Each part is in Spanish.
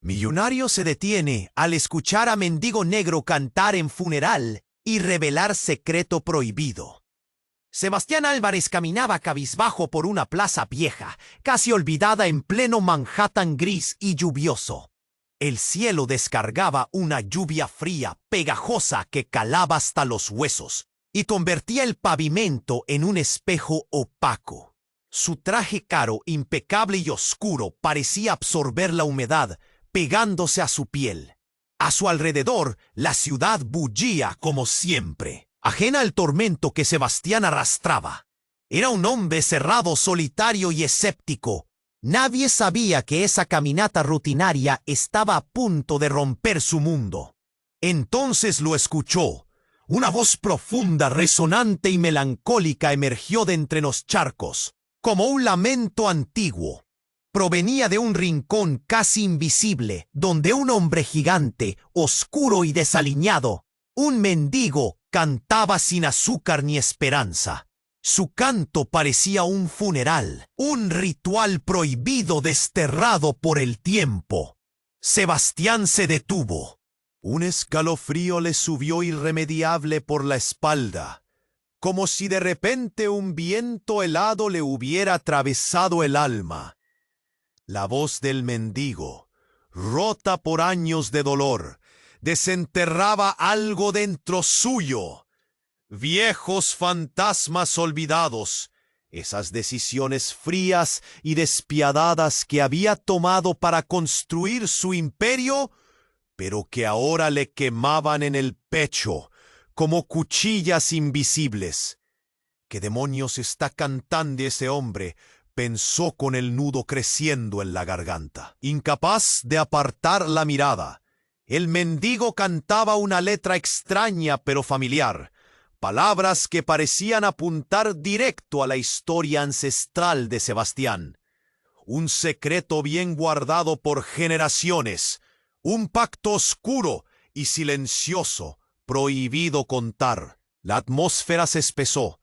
Millonario se detiene al escuchar a mendigo negro cantar en funeral y revelar secreto prohibido. Sebastián Álvarez caminaba cabizbajo por una plaza vieja, casi olvidada en pleno Manhattan gris y lluvioso. El cielo descargaba una lluvia fría, pegajosa que calaba hasta los huesos y convertía el pavimento en un espejo opaco. Su traje caro, impecable y oscuro parecía absorber la humedad, pegándose a su piel. A su alrededor, la ciudad bullía como siempre, ajena al tormento que Sebastián arrastraba. Era un hombre cerrado, solitario y escéptico. Nadie sabía que esa caminata rutinaria estaba a punto de romper su mundo. Entonces lo escuchó. Una voz profunda, resonante y melancólica emergió de entre los charcos, como un lamento antiguo. Provenía de un rincón casi invisible, donde un hombre gigante, oscuro y desaliñado, un mendigo, cantaba sin azúcar ni esperanza. Su canto parecía un funeral, un ritual prohibido desterrado por el tiempo. Sebastián se detuvo. Un escalofrío le subió irremediable por la espalda, como si de repente un viento helado le hubiera atravesado el alma. La voz del mendigo, rota por años de dolor, desenterraba algo dentro suyo. Viejos fantasmas olvidados, esas decisiones frías y despiadadas que había tomado para construir su imperio, pero que ahora le quemaban en el pecho como cuchillas invisibles. ¿Qué demonios está cantando ese hombre?, pensó con el nudo creciendo en la garganta. Incapaz de apartar la mirada, el mendigo cantaba una letra extraña pero familiar, palabras que parecían apuntar directo a la historia ancestral de Sebastián. Un secreto bien guardado por generaciones, un pacto oscuro y silencioso, prohibido contar. La atmósfera se espesó.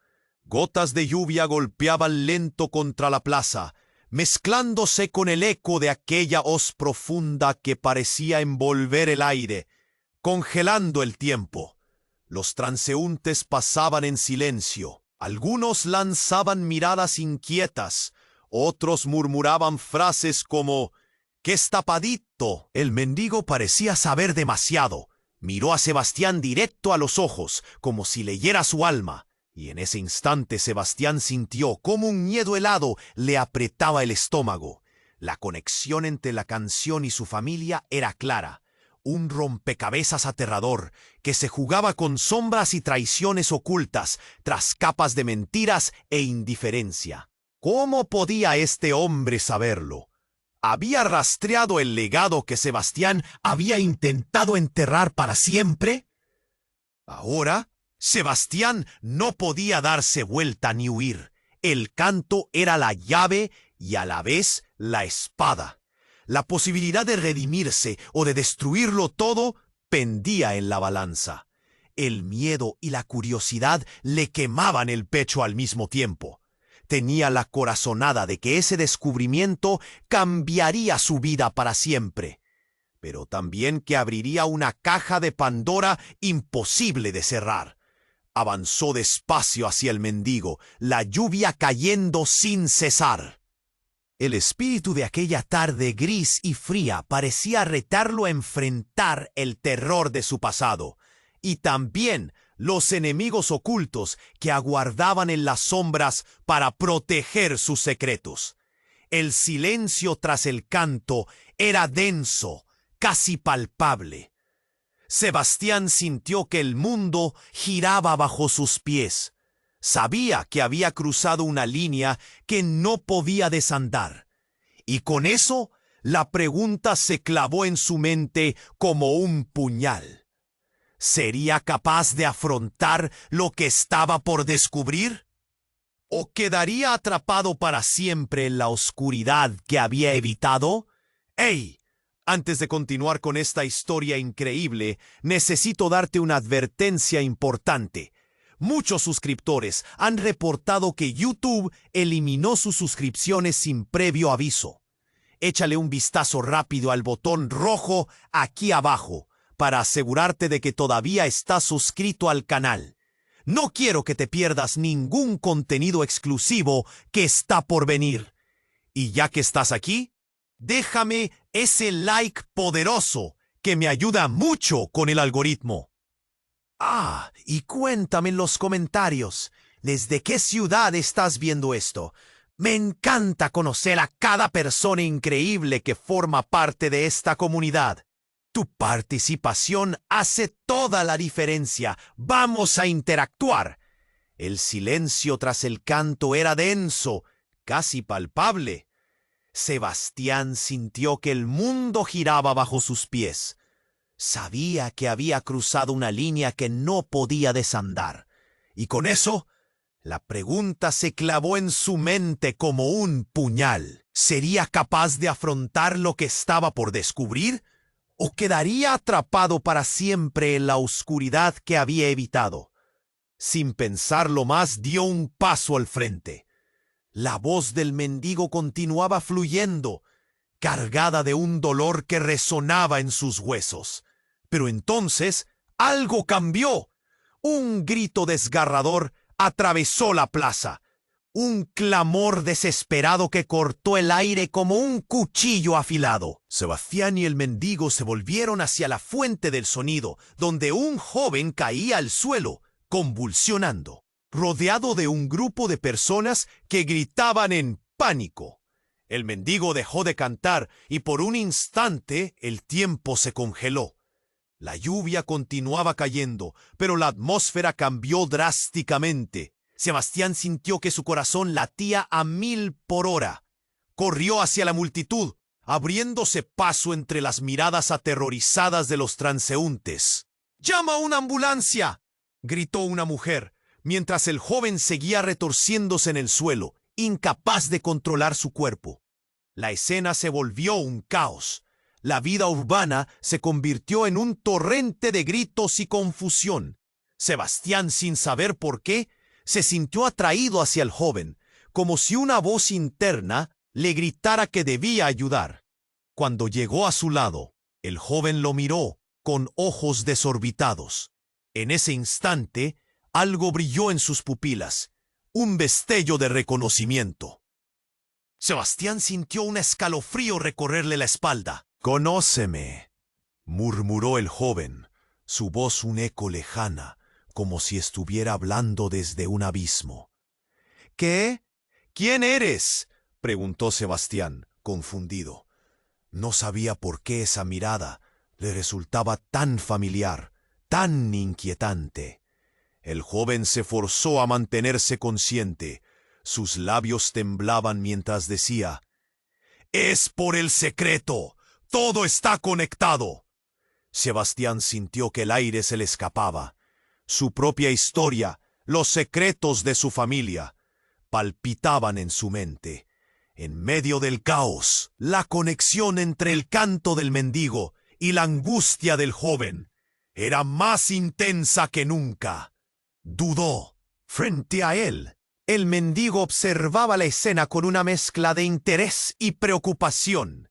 Gotas de lluvia golpeaban lento contra la plaza, mezclándose con el eco de aquella hoz profunda que parecía envolver el aire, congelando el tiempo. Los transeúntes pasaban en silencio. Algunos lanzaban miradas inquietas, otros murmuraban frases como «¡Qué estapadito!». El mendigo parecía saber demasiado. Miró a Sebastián directo a los ojos, como si leyera su alma. Y en ese instante Sebastián sintió cómo un miedo helado le apretaba el estómago. La conexión entre la canción y su familia era clara. Un rompecabezas aterrador que se jugaba con sombras y traiciones ocultas tras capas de mentiras e indiferencia. ¿Cómo podía este hombre saberlo? ¿Había rastreado el legado que Sebastián había intentado enterrar para siempre? Ahora, Sebastián no podía darse vuelta ni huir. El canto era la llave y a la vez la espada. La posibilidad de redimirse o de destruirlo todo pendía en la balanza. El miedo y la curiosidad le quemaban el pecho al mismo tiempo. Tenía la corazonada de que ese descubrimiento cambiaría su vida para siempre, pero también que abriría una caja de Pandora imposible de cerrar. Avanzó despacio hacia el mendigo, la lluvia cayendo sin cesar. El espíritu de aquella tarde gris y fría parecía retarlo a enfrentar el terror de su pasado, y también los enemigos ocultos que aguardaban en las sombras para proteger sus secretos. El silencio tras el canto era denso, casi palpable. Sebastián sintió que el mundo giraba bajo sus pies. Sabía que había cruzado una línea que no podía desandar. Y con eso, la pregunta se clavó en su mente como un puñal. ¿Sería capaz de afrontar lo que estaba por descubrir? ¿O quedaría atrapado para siempre en la oscuridad que había evitado? ¡Ey! Antes de continuar con esta historia increíble, necesito darte una advertencia importante. Muchos suscriptores han reportado que YouTube eliminó sus suscripciones sin previo aviso. échale un vistazo rápido al botón rojo aquí abajo para asegurarte de que todavía estás suscrito al canal. No quiero que te pierdas ningún contenido exclusivo que está por venir. Y ya que estás aquí, déjame ese like poderoso que me ayuda mucho con el algoritmo. Y cuéntame en los comentarios, ¿desde qué ciudad estás viendo esto? Me encanta conocer a cada persona increíble que forma parte de esta comunidad. Tu participación hace toda la diferencia. ¡Vamos a interactuar! El silencio tras el canto era denso, casi palpable. Sebastián sintió que el mundo giraba bajo sus pies. Sabía que había cruzado una línea que no podía desandar. Y con eso, la pregunta se clavó en su mente como un puñal. ¿Sería capaz de afrontar lo que estaba por descubrir? ¿O quedaría atrapado para siempre en la oscuridad que había evitado? Sin pensarlo más, dio un paso al frente. La voz del mendigo continuaba fluyendo, cargada de un dolor que resonaba en sus huesos. Pero entonces algo cambió. Un grito desgarrador atravesó la plaza. Un clamor desesperado que cortó el aire como un cuchillo afilado. Sebastián y el mendigo se volvieron hacia la fuente del sonido, donde un joven caía al suelo, convulsionando, rodeado de un grupo de personas que gritaban en pánico. El mendigo dejó de cantar y por un instante el tiempo se congeló. La lluvia continuaba cayendo, pero la atmósfera cambió drásticamente. Sebastián sintió que su corazón latía a 1000 por hora. Corrió hacia la multitud, abriéndose paso entre las miradas aterrorizadas de los transeúntes. ¡Llama a una ambulancia!, gritó una mujer, mientras el joven seguía retorciéndose en el suelo, incapaz de controlar su cuerpo. La escena se volvió un caos. La vida urbana se convirtió en un torrente de gritos y confusión. Sebastián, sin saber por qué, se sintió atraído hacia el joven, como si una voz interna le gritara que debía ayudar. Cuando llegó a su lado, el joven lo miró con ojos desorbitados. En ese instante, algo brilló en sus pupilas, un destello de reconocimiento. Sebastián sintió un escalofrío recorrerle la espalda. «Conóceme», murmuró el joven, su voz un eco lejana, como si estuviera hablando desde un abismo. «¿Qué? ¿Quién eres?», preguntó Sebastián, confundido. No sabía por qué esa mirada le resultaba tan familiar, tan inquietante. El joven se forzó a mantenerse consciente. Sus labios temblaban mientras decía: «Es por el secreto. Todo está conectado». Sebastián sintió que el aire se le escapaba. Su propia historia, los secretos de su familia, palpitaban en su mente. En medio del caos, la conexión entre el canto del mendigo y la angustia del joven era más intensa que nunca. Dudó. Frente a él, el mendigo observaba la escena con una mezcla de interés y preocupación.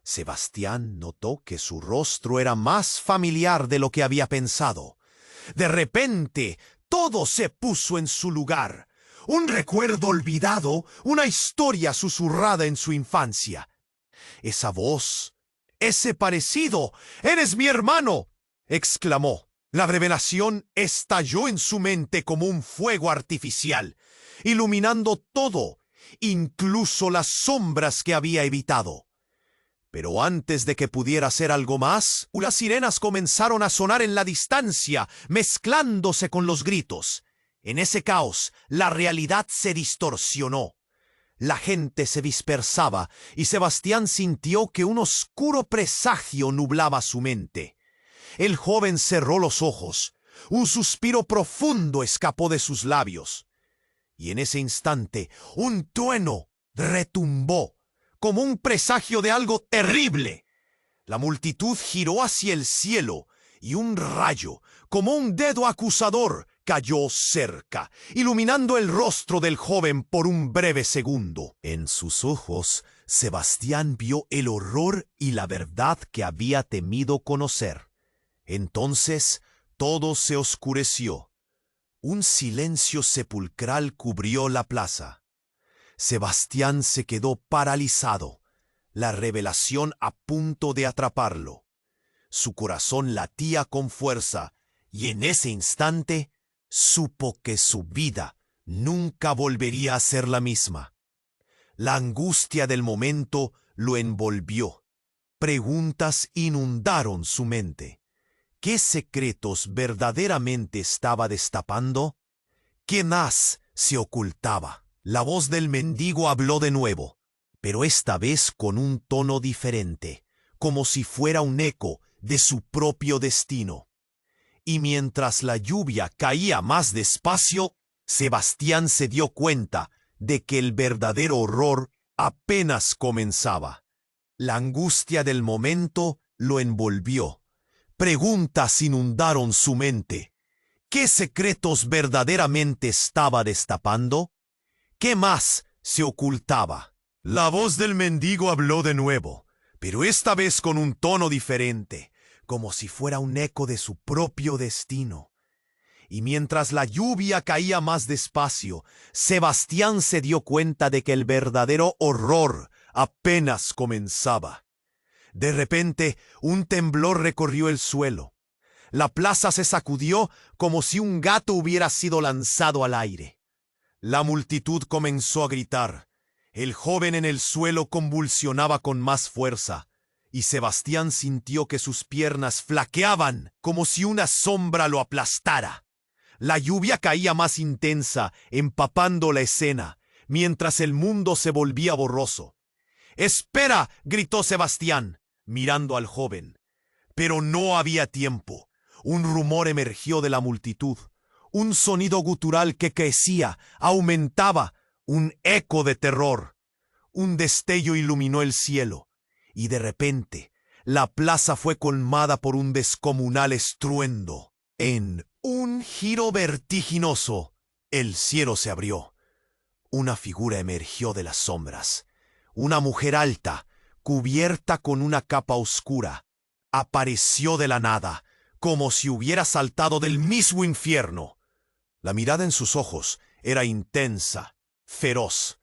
Sebastián notó que su rostro era más familiar de lo que había pensado. De repente, todo se puso en su lugar. Un recuerdo olvidado, una historia susurrada en su infancia. Esa voz, ese parecido, «¡Eres mi hermano!», exclamó. La revelación estalló en su mente como un fuego artificial, iluminando todo, incluso las sombras que había evitado. Pero antes de que pudiera hacer algo más, unas sirenas comenzaron a sonar en la distancia, mezclándose con los gritos. En ese caos, la realidad se distorsionó. La gente se dispersaba y Sebastián sintió que un oscuro presagio nublaba su mente. El joven cerró los ojos. Un suspiro profundo escapó de sus labios. Y en ese instante, un trueno retumbó, como un presagio de algo terrible. La multitud giró hacia el cielo y un rayo, como un dedo acusador, cayó cerca, iluminando el rostro del joven por un breve segundo. En sus ojos Sebastián vio el horror y la verdad que había temido conocer. Entonces todo se oscureció. Un silencio sepulcral cubrió la plaza. Sebastián se quedó paralizado, la revelación a punto de atraparlo. Su corazón latía con fuerza, y en ese instante supo que su vida nunca volvería a ser la misma. La angustia del momento lo envolvió. Preguntas inundaron su mente. ¿Qué secretos verdaderamente estaba destapando? ¿Qué más se ocultaba? La voz del mendigo habló de nuevo, pero esta vez con un tono diferente, como si fuera un eco de su propio destino. Y mientras la lluvia caía más despacio, Sebastián se dio cuenta de que el verdadero horror apenas comenzaba. La angustia del momento lo envolvió. Preguntas inundaron su mente. ¿Qué secretos verdaderamente estaba destapando? ¿Qué más se ocultaba? La voz del mendigo habló de nuevo, pero esta vez con un tono diferente, como si fuera un eco de su propio destino. Y mientras la lluvia caía más despacio, Sebastián se dio cuenta de que el verdadero horror apenas comenzaba. De repente, un temblor recorrió el suelo. La plaza se sacudió como si un gato hubiera sido lanzado al aire. La multitud comenzó a gritar. El joven en el suelo convulsionaba con más fuerza, y Sebastián sintió que sus piernas flaqueaban como si una sombra lo aplastara. La lluvia caía más intensa, empapando la escena, mientras el mundo se volvía borroso. ¡Espera!, gritó Sebastián, mirando al joven. Pero no había tiempo. Un rumor emergió de la multitud. Un sonido gutural que crecía, aumentaba, un eco de terror. Un destello iluminó el cielo, y de repente la plaza fue colmada por un descomunal estruendo. En un giro vertiginoso, el cielo se abrió. Una figura emergió de las sombras. Una mujer alta, cubierta con una capa oscura, apareció de la nada, como si hubiera saltado del mismo infierno. La mirada en sus ojos era intensa, feroz.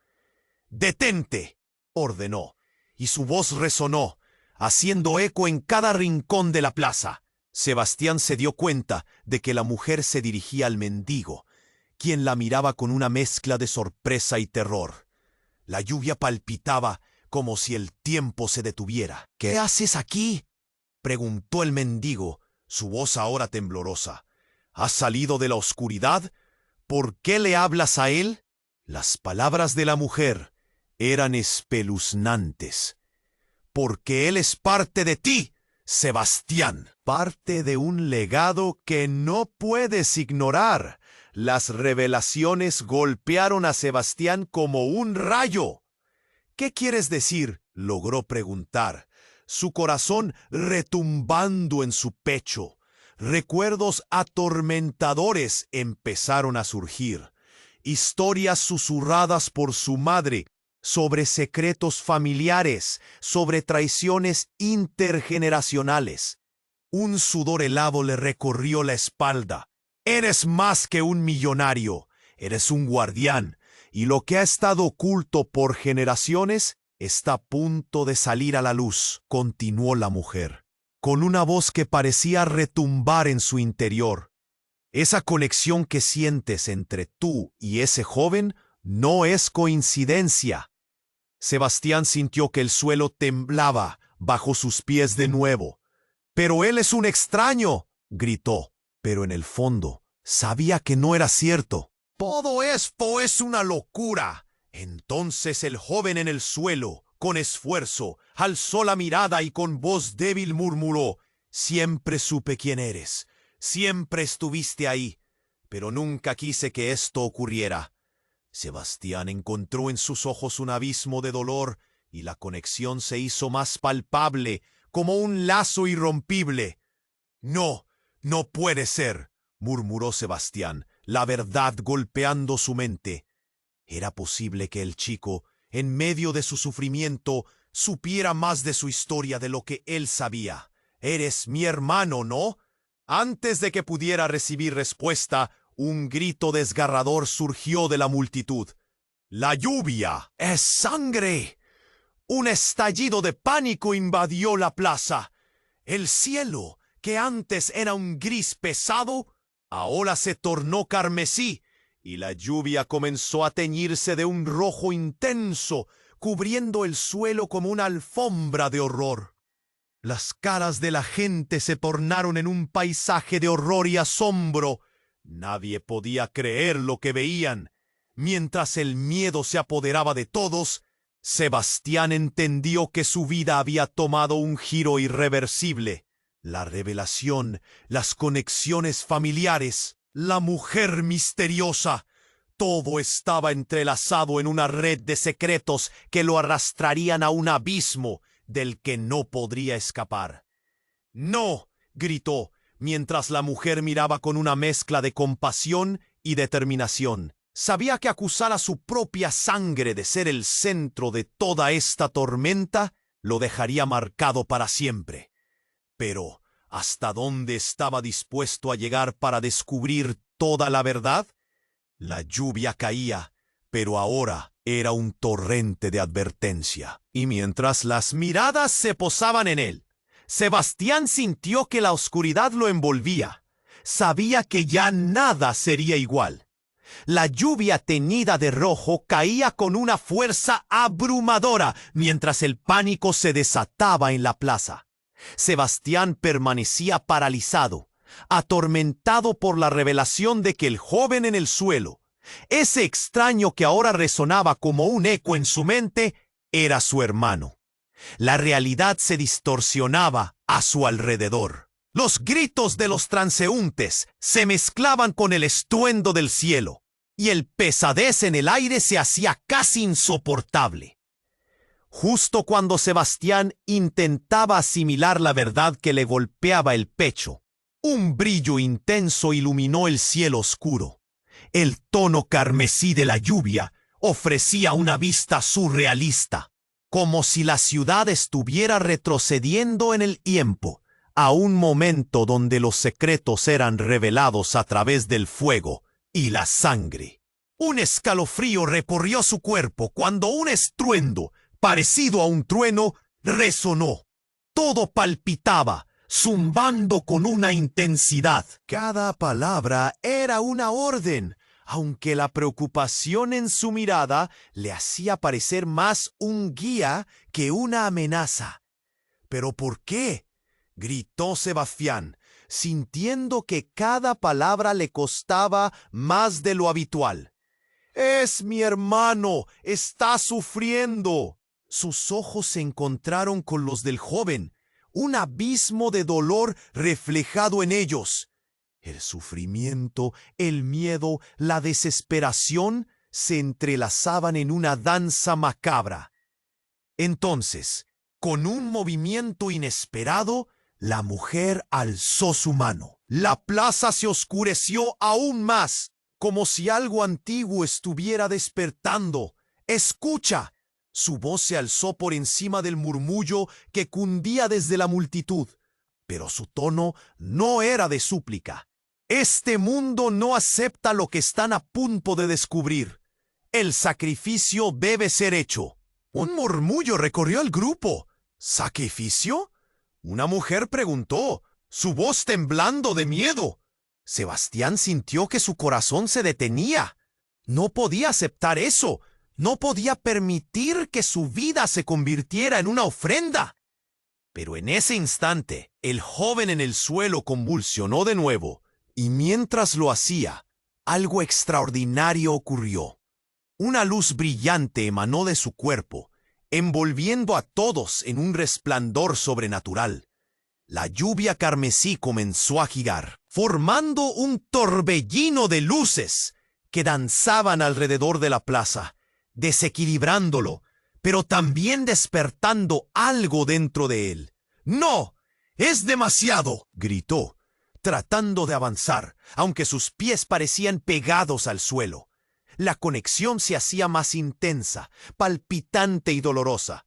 «¡Detente!», ordenó, y su voz resonó, haciendo eco en cada rincón de la plaza. Sebastián se dio cuenta de que la mujer se dirigía al mendigo, quien la miraba con una mezcla de sorpresa y terror. La lluvia palpitaba como si el tiempo se detuviera. «¿Qué haces aquí?», preguntó el mendigo, su voz ahora temblorosa. «¿Has salido de la oscuridad? ¿Por qué le hablas a él?». Las palabras de la mujer eran espeluznantes. «Porque él es parte de ti, Sebastián, parte de un legado que no puedes ignorar». Las revelaciones golpearon a Sebastián como un rayo. «¿Qué quieres decir?», logró preguntar, su corazón retumbando en su pecho. Recuerdos atormentadores empezaron a surgir. Historias susurradas por su madre sobre secretos familiares, sobre traiciones intergeneracionales. Un sudor helado le recorrió la espalda. «Eres más que un millonario, eres un guardián, y lo que ha estado oculto por generaciones está a punto de salir a la luz», continuó la mujer, con una voz que parecía retumbar en su interior. «Esa conexión que sientes entre tú y ese joven no es coincidencia». Sebastián sintió que el suelo temblaba bajo sus pies de nuevo. «¡Pero él es un extraño!», gritó, pero en el fondo sabía que no era cierto. «Todo esto es una locura». Entonces el joven en el suelo, con esfuerzo, alzó la mirada y con voz débil murmuró: «Siempre supe quién eres, siempre estuviste ahí, pero nunca quise que esto ocurriera». Sebastián encontró en sus ojos un abismo de dolor y la conexión se hizo más palpable, como un lazo irrompible. «No, no puede ser», murmuró Sebastián, la verdad golpeando su mente. Era posible que el chico, en medio de su sufrimiento, supiera más de su historia de lo que él sabía. «Eres mi hermano, ¿no?» Antes de que pudiera recibir respuesta, un grito desgarrador surgió de la multitud. «¡La lluvia! ¡Es sangre!» Un estallido de pánico invadió la plaza. El cielo, que antes era un gris pesado, ahora se tornó carmesí, y la lluvia comenzó a teñirse de un rojo intenso, cubriendo el suelo como una alfombra de horror. Las caras de la gente se tornaron en un paisaje de horror y asombro. Nadie podía creer lo que veían. Mientras el miedo se apoderaba de todos, Sebastián entendió que su vida había tomado un giro irreversible. La revelación, las conexiones familiares, la mujer misteriosa, todo estaba entrelazado en una red de secretos que lo arrastrarían a un abismo del que no podría escapar. «¡No!», gritó, mientras la mujer miraba con una mezcla de compasión y determinación. Sabía que acusar a su propia sangre de ser el centro de toda esta tormenta lo dejaría marcado para siempre. Pero, ¿hasta dónde estaba dispuesto a llegar para descubrir toda la verdad? La lluvia caía, pero ahora era un torrente de advertencia. Y mientras las miradas se posaban en él, Sebastián sintió que la oscuridad lo envolvía. Sabía que ya nada sería igual. La lluvia teñida de rojo caía con una fuerza abrumadora mientras el pánico se desataba en la plaza. Sebastián permanecía paralizado, atormentado por la revelación de que el joven en el suelo, ese extraño que ahora resonaba como un eco en su mente, era su hermano. La realidad se distorsionaba a su alrededor. Los gritos de los transeúntes se mezclaban con el estruendo del cielo, y el pesadez en el aire se hacía casi insoportable. Justo cuando Sebastián intentaba asimilar la verdad que le golpeaba el pecho, un brillo intenso iluminó el cielo oscuro. El tono carmesí de la lluvia ofrecía una vista surrealista, como si la ciudad estuviera retrocediendo en el tiempo, a un momento donde los secretos eran revelados a través del fuego y la sangre. Un escalofrío recorrió su cuerpo cuando un estruendo, parecido a un trueno, resonó. Todo palpitaba, zumbando con una intensidad. Cada palabra era una orden, aunque la preocupación en su mirada le hacía parecer más un guía que una amenaza. ¿Pero por qué?, gritó Sebastián, sintiendo que cada palabra le costaba más de lo habitual. «Es mi hermano, está sufriendo». Sus ojos se encontraron con los del joven, un abismo de dolor reflejado en ellos. El sufrimiento, el miedo, la desesperación se entrelazaban en una danza macabra. Entonces, con un movimiento inesperado, la mujer alzó su mano. La plaza se oscureció aún más, como si algo antiguo estuviera despertando. «¡Escucha!». Su voz se alzó por encima del murmullo que cundía desde la multitud, pero su tono no era de súplica. «Este mundo no acepta lo que están a punto de descubrir. El sacrificio debe ser hecho». Un murmullo recorrió el grupo. «¿Sacrificio?», una mujer preguntó, su voz temblando de miedo. Sebastián sintió que su corazón se detenía. No podía aceptar eso. No podía permitir que su vida se convirtiera en una ofrenda. Pero en ese instante, el joven en el suelo convulsionó de nuevo, y mientras lo hacía, algo extraordinario ocurrió. Una luz brillante emanó de su cuerpo, envolviendo a todos en un resplandor sobrenatural. La lluvia carmesí comenzó a girar, formando un torbellino de luces que danzaban alrededor de la plaza, desequilibrándolo, pero también despertando algo dentro de él. «¡No! ¡Es demasiado!», gritó, tratando de avanzar, aunque sus pies parecían pegados al suelo. La conexión se hacía más intensa, palpitante y dolorosa.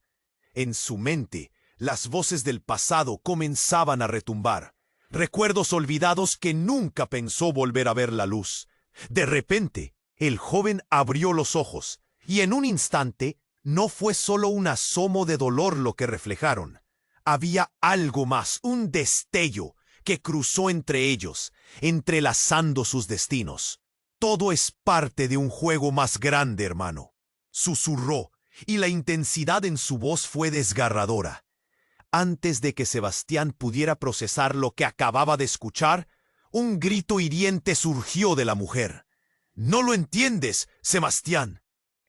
En su mente, las voces del pasado comenzaban a retumbar. Recuerdos olvidados que nunca pensó volver a ver la luz. De repente, el joven abrió los ojos, y en un instante, no fue solo un asomo de dolor lo que reflejaron. Había algo más, un destello, que cruzó entre ellos, entrelazando sus destinos. Todo es parte de un juego más grande, hermano, susurró, y la intensidad en su voz fue desgarradora. Antes de que Sebastián pudiera procesar lo que acababa de escuchar, un grito hiriente surgió de la mujer. «No lo entiendes, Sebastián.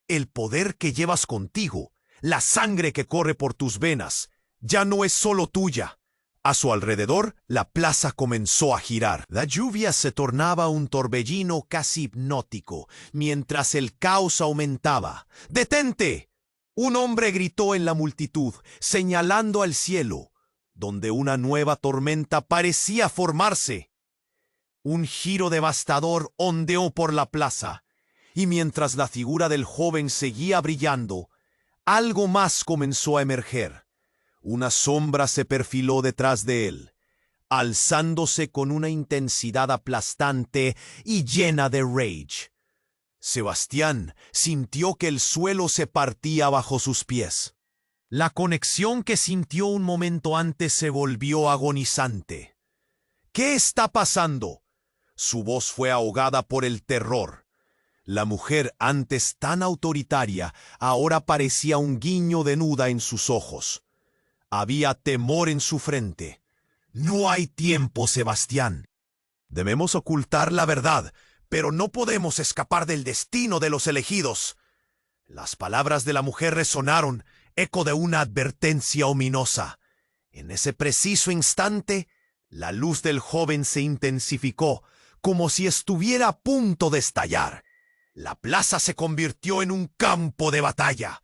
El poder que llevas contigo, la sangre que corre por tus venas, ya no es solo tuya». A su alrededor, la plaza comenzó a girar. La lluvia se tornaba un torbellino casi hipnótico, mientras el caos aumentaba. «¡Detente!». Un hombre gritó en la multitud, señalando al cielo, donde una nueva tormenta parecía formarse. Un giro devastador ondeó por la plaza, y mientras la figura del joven seguía brillando, algo más comenzó a emerger. Una sombra se perfiló detrás de él, alzándose con una intensidad aplastante y llena de rage. Sebastián sintió que el suelo se partía bajo sus pies. La conexión que sintió un momento antes se volvió agonizante. «¿Qué está pasando?». Su voz fue ahogada por el terror. La mujer, antes tan autoritaria, ahora parecía un guiño de nuda en sus ojos. Había temor en su frente. «No hay tiempo, Sebastián. Debemos ocultar la verdad, pero no podemos escapar del destino de los elegidos». Las palabras de la mujer resonaron, eco de una advertencia ominosa. En ese preciso instante, la luz del joven se intensificó, como si estuviera a punto de estallar. La plaza se convirtió en un campo de batalla.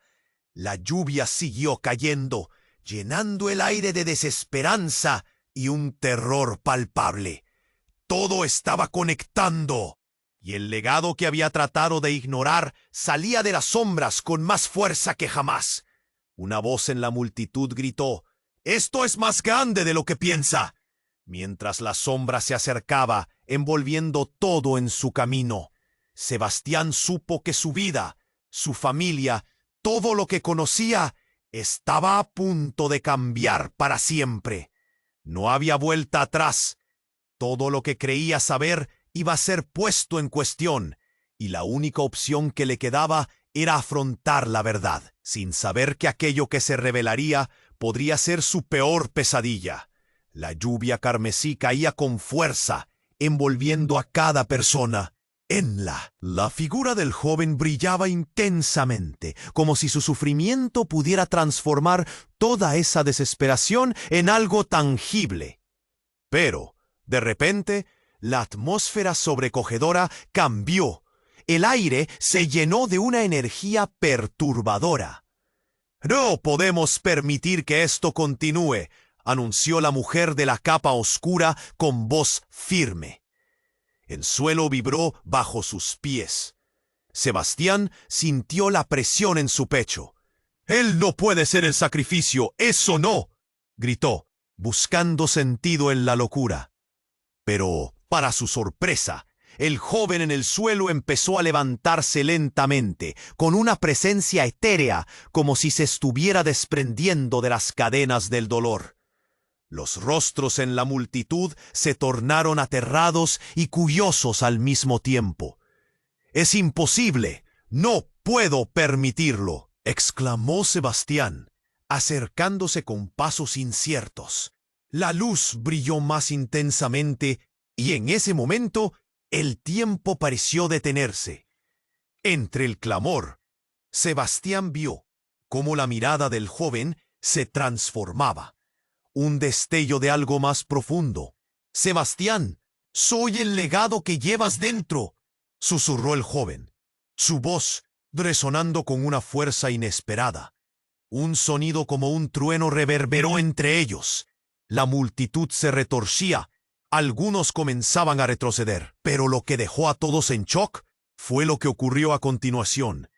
La lluvia siguió cayendo, llenando el aire de desesperanza y un terror palpable. Todo estaba conectando, y el legado que había tratado de ignorar salía de las sombras con más fuerza que jamás. Una voz en la multitud gritó: «¡Esto es más grande de lo que piensa!», mientras la sombra se acercaba, envolviendo todo en su camino. Sebastián supo que su vida, su familia, todo lo que conocía, estaba a punto de cambiar para siempre. No había vuelta atrás. Todo lo que creía saber iba a ser puesto en cuestión, y la única opción que le quedaba era afrontar la verdad, sin saber que aquello que se revelaría podría ser su peor pesadilla. La lluvia carmesí caía con fuerza, envolviendo a cada persona. La figura del joven brillaba intensamente, como si su sufrimiento pudiera transformar toda esa desesperación en algo tangible. Pero, de repente, la atmósfera sobrecogedora cambió. El aire se llenó de una energía perturbadora. «No podemos permitir que esto continúe», anunció la mujer de la capa oscura con voz firme. El suelo vibró bajo sus pies. Sebastián sintió la presión en su pecho. «Él no puede ser el sacrificio, eso no», gritó, buscando sentido en la locura. Pero, para su sorpresa, el joven en el suelo empezó a levantarse lentamente, con una presencia etérea, como si se estuviera desprendiendo de las cadenas del dolor. Los rostros en la multitud se tornaron aterrados y curiosos al mismo tiempo. «Es imposible, no puedo permitirlo», exclamó Sebastián, acercándose con pasos inciertos. La luz brilló más intensamente y en ese momento el tiempo pareció detenerse. Entre el clamor, Sebastián vio cómo la mirada del joven se transformaba. Un destello de algo más profundo. «Sebastián, soy el legado que llevas dentro», susurró el joven, su voz resonando con una fuerza inesperada. Un sonido como un trueno reverberó entre ellos. La multitud se retorcía. Algunos comenzaban a retroceder, pero lo que dejó a todos en shock Fue lo que ocurrió a continuación.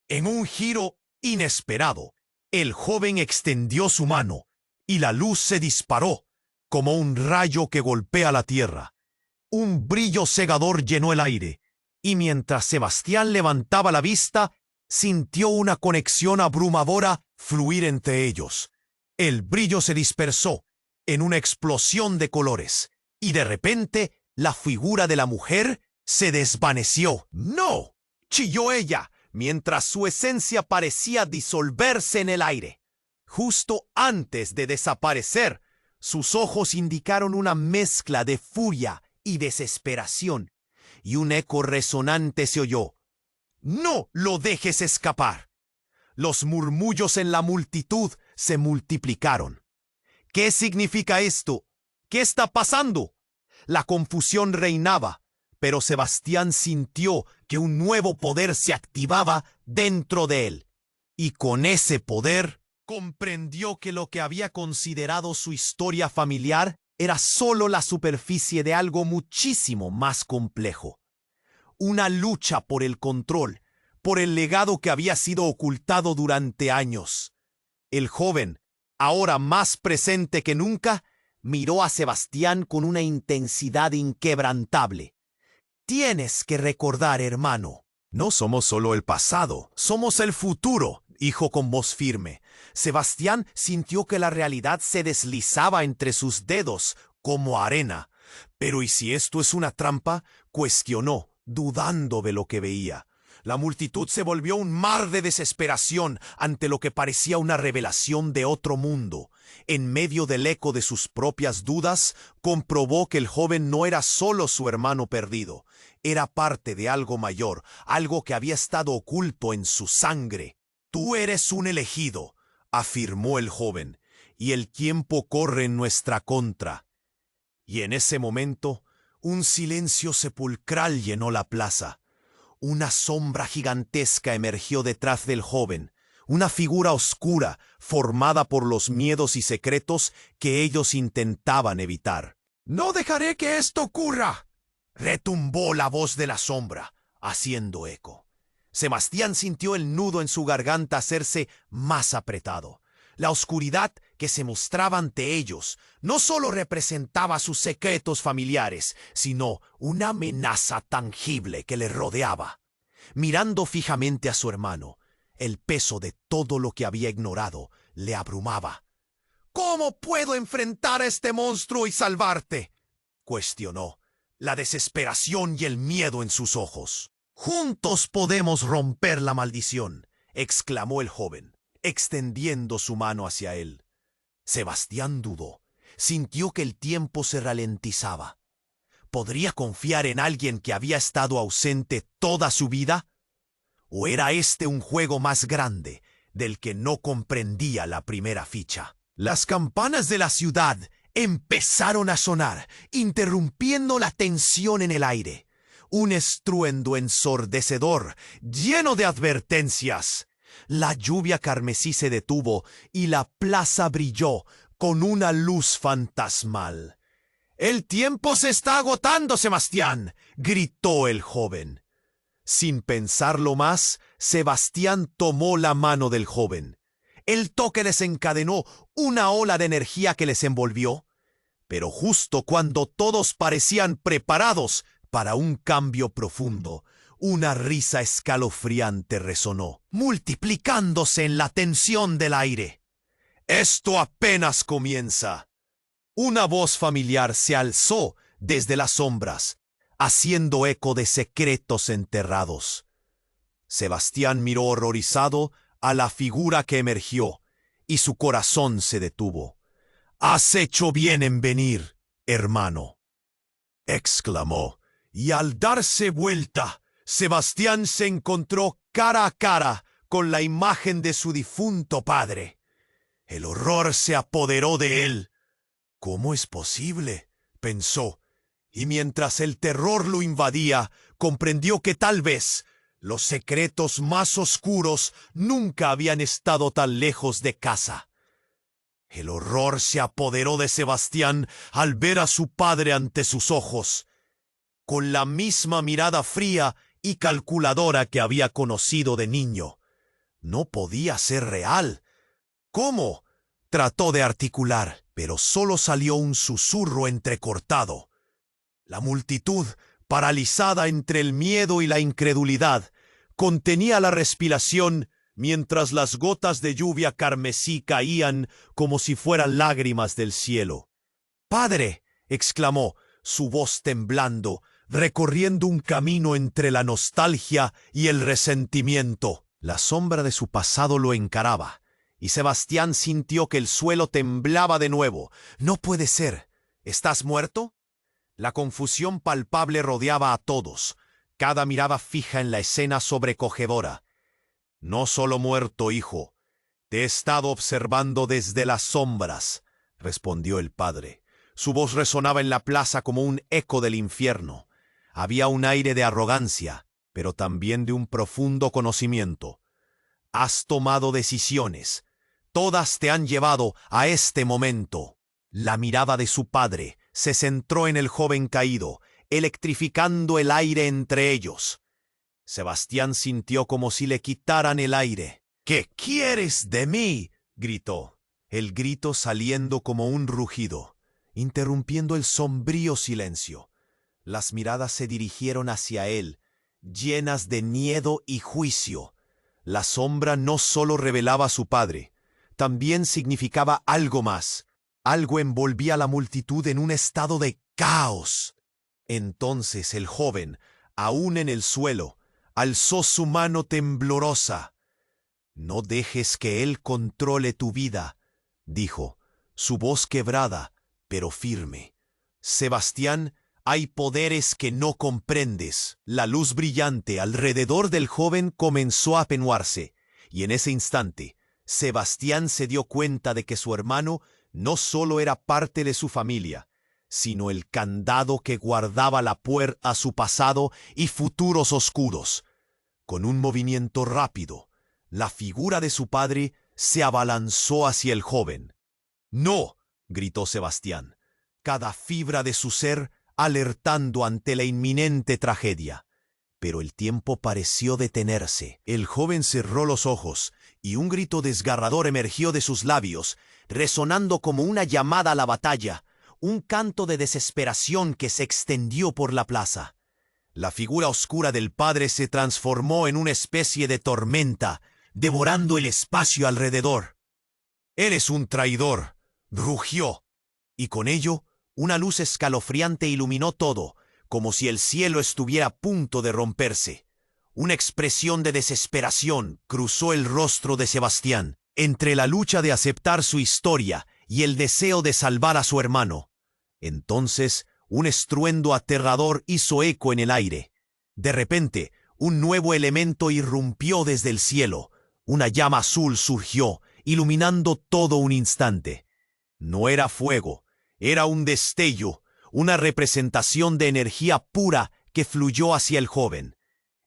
En un giro inesperado, el joven extendió su mano y la luz se disparó como un rayo que golpea la tierra. Un brillo cegador llenó el aire, y mientras Sebastián levantaba la vista, sintió una conexión abrumadora fluir entre ellos. El brillo se dispersó en una explosión de colores, y de repente la figura de la mujer se desvaneció. ¡No!, chilló ella, mientras su esencia parecía disolverse en el aire. Justo antes de desaparecer, sus ojos indicaron una mezcla de furia y desesperación, y un eco resonante se oyó. ¡No lo dejes escapar! Los murmullos en la multitud se multiplicaron. ¿Qué significa esto? ¿Qué está pasando? La confusión reinaba, pero Sebastián sintió que un nuevo poder se activaba dentro de él. Y con ese poder comprendió que lo que había considerado su historia familiar era solo la superficie de algo muchísimo más complejo. Una lucha por el control, por el legado que había sido ocultado durante años. El joven, ahora más presente que nunca, miró a Sebastián con una intensidad inquebrantable. Tienes que recordar, hermano. No somos solo el pasado, somos el futuro, dijo con voz firme. Sebastián sintió que la realidad se deslizaba entre sus dedos como arena. Pero ¿y si esto es una trampa?, cuestionó, dudando de lo que veía. La multitud se volvió un mar de desesperación ante lo que parecía una revelación de otro mundo. En medio del eco de sus propias dudas, comprobó que el joven no era solo su hermano perdido. Era parte de algo mayor, algo que había estado oculto en su sangre. «Tú eres un elegido», afirmó el joven, «y el tiempo corre en nuestra contra». Y en ese momento, un silencio sepulcral llenó la plaza. Una sombra gigantesca emergió detrás del joven, una figura oscura formada por los miedos y secretos que ellos intentaban evitar. «No dejaré que esto ocurra», retumbó la voz de la sombra, haciendo eco. Sebastián sintió el nudo en su garganta hacerse más apretado. La oscuridad que se mostraba ante ellos no solo representaba sus secretos familiares, sino una amenaza tangible que le rodeaba. Mirando fijamente a su hermano, el peso de todo lo que había ignorado le abrumaba. «¿Cómo puedo enfrentar a este monstruo y salvarte?», cuestionó, la desesperación y el miedo en sus ojos. «Juntos podemos romper la maldición», exclamó el joven, extendiendo su mano hacia él. Sebastián dudó. Sintió que el tiempo se ralentizaba. ¿Podría confiar en alguien que había estado ausente toda su vida? ¿O era este un juego más grande del que no comprendía la primera ficha? Las campanas de la ciudad empezaron a sonar, interrumpiendo la tensión en el aire. Un estruendo ensordecedor, lleno de advertencias. La lluvia carmesí se detuvo y la plaza brilló con una luz fantasmal. «El tiempo se está agotando, Sebastián», gritó el joven. Sin pensarlo más, Sebastián tomó la mano del joven. El toque desencadenó una ola de energía que les envolvió. Pero justo cuando todos parecían preparados para un cambio profundo, una risa escalofriante resonó, multiplicándose en la tensión del aire. «Esto apenas comienza». Una voz familiar se alzó desde las sombras, haciendo eco de secretos enterrados. Sebastián miró horrorizado a la figura que emergió, y su corazón se detuvo. «Has hecho bien en venir, hermano», exclamó, y al darse vuelta, Sebastián se encontró cara a cara con la imagen de su difunto padre. El horror se apoderó de él. «¿Cómo es posible?», pensó, y mientras el terror lo invadía, comprendió que tal vez los secretos más oscuros nunca habían estado tan lejos de casa. El horror se apoderó de Sebastián al ver a su padre ante sus ojos. Con la misma mirada fría y calculadora que había conocido de niño. No podía ser real. ¿Cómo? Trató de articular, pero solo salió un susurro entrecortado. La multitud, paralizada entre el miedo y la incredulidad, contenía la respiración mientras las gotas de lluvia carmesí caían como si fueran lágrimas del cielo. «¡Padre!», exclamó, su voz temblando, recorriendo un camino entre la nostalgia y el resentimiento. La sombra de su pasado lo encaraba, y Sebastián sintió que el suelo temblaba de nuevo. «No puede ser. ¿Estás muerto?». La confusión palpable rodeaba a todos, cada mirada fija en la escena sobrecogedora. «No solo muerto, hijo. Te he estado observando desde las sombras», respondió el padre. Su voz resonaba en la plaza como un eco del infierno. Había un aire de arrogancia, pero también de un profundo conocimiento. «Has tomado decisiones. Todas te han llevado a este momento». La mirada de su padre se centró en el joven caído, electrificando el aire entre ellos. Sebastián sintió como si le quitaran el aire. «¿Qué quieres de mí?», gritó, el grito saliendo como un rugido, interrumpiendo el sombrío silencio. Las miradas se dirigieron hacia él, llenas de miedo y juicio. La sombra no solo revelaba a su padre, también significaba algo más. Algo envolvía a la multitud en un estado de caos. Entonces el joven, aún en el suelo, alzó su mano temblorosa. «No dejes que él controle tu vida», dijo, su voz quebrada, pero firme. «Sebastián, hay poderes que no comprendes». La luz brillante alrededor del joven comenzó a atenuarse, y en ese instante, Sebastián se dio cuenta de que su hermano no solo era parte de su familia, sino el candado que guardaba la puerta a su pasado y futuros oscuros. Con un movimiento rápido, la figura de su padre se abalanzó hacia el joven. «¡No!», gritó Sebastián, cada fibra de su ser alertando ante la inminente tragedia. Pero el tiempo pareció detenerse. El joven cerró los ojos y un grito desgarrador emergió de sus labios, resonando como una llamada a la batalla, un canto de desesperación que se extendió por la plaza. La figura oscura del padre se transformó en una especie de tormenta, devorando el espacio alrededor. «¡Eres un traidor!», rugió, y con ello una luz escalofriante iluminó todo, como si el cielo estuviera a punto de romperse. Una expresión de desesperación cruzó el rostro de Sebastián, entre la lucha de aceptar su historia y el deseo de salvar a su hermano. Entonces, un estruendo aterrador hizo eco en el aire. De repente, un nuevo elemento irrumpió desde el cielo. Una llama azul surgió, iluminando todo un instante. No era fuego, era un destello, una representación de energía pura que fluyó hacia el joven.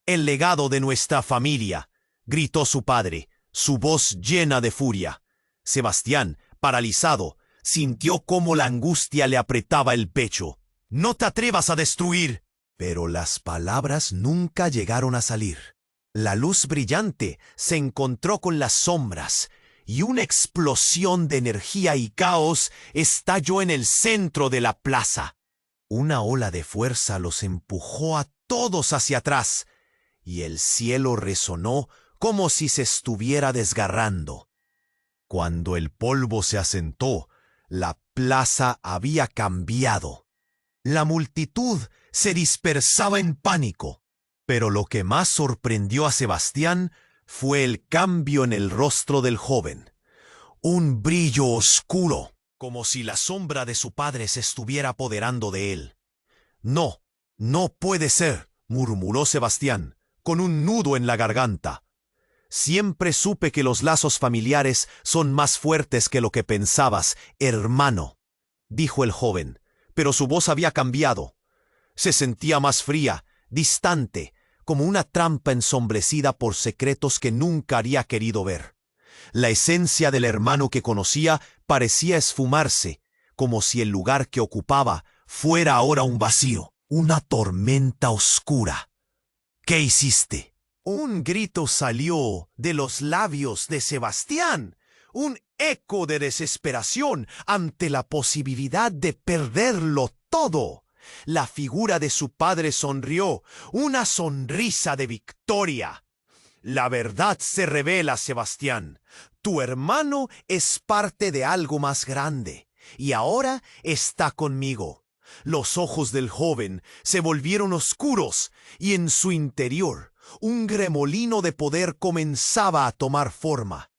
«El legado de nuestra familia», gritó su padre, su voz llena de furia. Sebastián, paralizado, sintió cómo la angustia le apretaba el pecho. «¡No te atrevas a destruir!». Pero las palabras nunca llegaron a salir. La luz brillante se encontró con las sombras, y una explosión de energía y caos estalló en el centro de la plaza. Una ola de fuerza los empujó a todos hacia atrás, y el cielo resonó como si se estuviera desgarrando. Cuando el polvo se asentó, la plaza había cambiado. La multitud se dispersaba en pánico, pero lo que más sorprendió a Sebastián fue el cambio en el rostro del joven. Un brillo oscuro, como si la sombra de su padre se estuviera apoderando de él. «No, no puede ser», murmuró Sebastián, con un nudo en la garganta. «Siempre supe que los lazos familiares son más fuertes que lo que pensabas, hermano», dijo el joven, pero su voz había cambiado. Se sentía más fría, distante, como una trampa ensombrecida por secretos que nunca había querido ver. La esencia del hermano que conocía parecía esfumarse, como si el lugar que ocupaba fuera ahora un vacío, una tormenta oscura. ¿Qué hiciste? Un grito salió de los labios de Sebastián, un eco de desesperación ante la posibilidad de perderlo todo. La figura de su padre sonrió, una sonrisa de victoria. La verdad se revela, Sebastián. Tu hermano es parte de algo más grande, y ahora está conmigo. Los ojos del joven se volvieron oscuros, y en su interior un gremolino de poder comenzaba a tomar forma.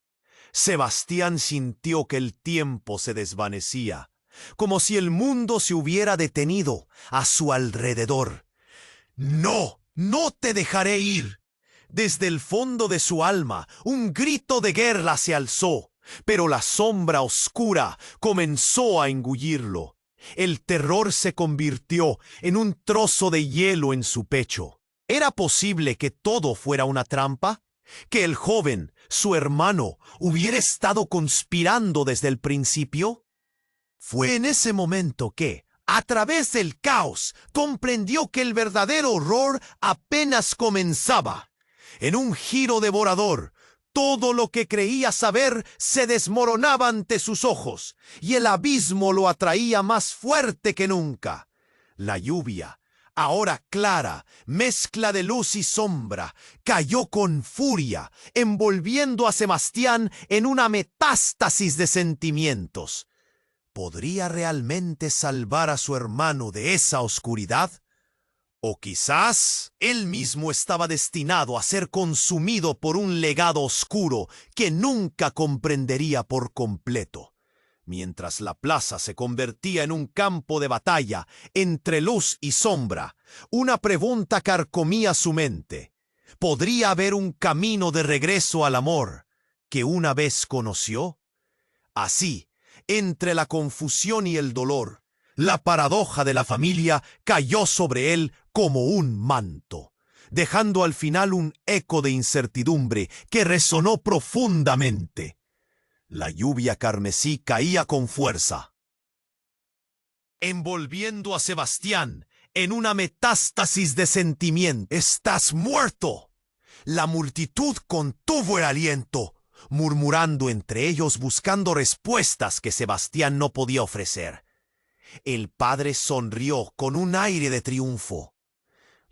Sebastián sintió que el tiempo se desvanecía, como si el mundo se hubiera detenido a su alrededor. ¡No! ¡No te dejaré ir! Desde el fondo de su alma, un grito de guerra se alzó, pero la sombra oscura comenzó a engullirlo. El terror se convirtió en un trozo de hielo en su pecho. ¿Era posible que todo fuera una trampa? ¿Que el joven, su hermano, hubiera estado conspirando desde el principio? Fue en ese momento que, a través del caos, comprendió que el verdadero horror apenas comenzaba. En un giro devorador, todo lo que creía saber se desmoronaba ante sus ojos, y el abismo lo atraía más fuerte que nunca. La lluvia, ahora clara, mezcla de luz y sombra, cayó con furia, envolviendo a Sebastián en una metástasis de sentimientos. ¿Podría realmente salvar a su hermano de esa oscuridad? O quizás él mismo estaba destinado a ser consumido por un legado oscuro que nunca comprendería por completo. Mientras la plaza se convertía en un campo de batalla entre luz y sombra, una pregunta carcomía su mente. ¿Podría haber un camino de regreso al amor que una vez conoció? Así, entre la confusión y el dolor, la paradoja de la familia cayó sobre él como un manto, dejando al final un eco de incertidumbre que resonó profundamente. La lluvia carmesí caía con fuerza, envolviendo a Sebastián en una metástasis de sentimiento. ¡Estás muerto! La multitud contuvo el aliento, murmurando entre ellos buscando respuestas que Sebastián no podía ofrecer. El padre sonrió con un aire de triunfo.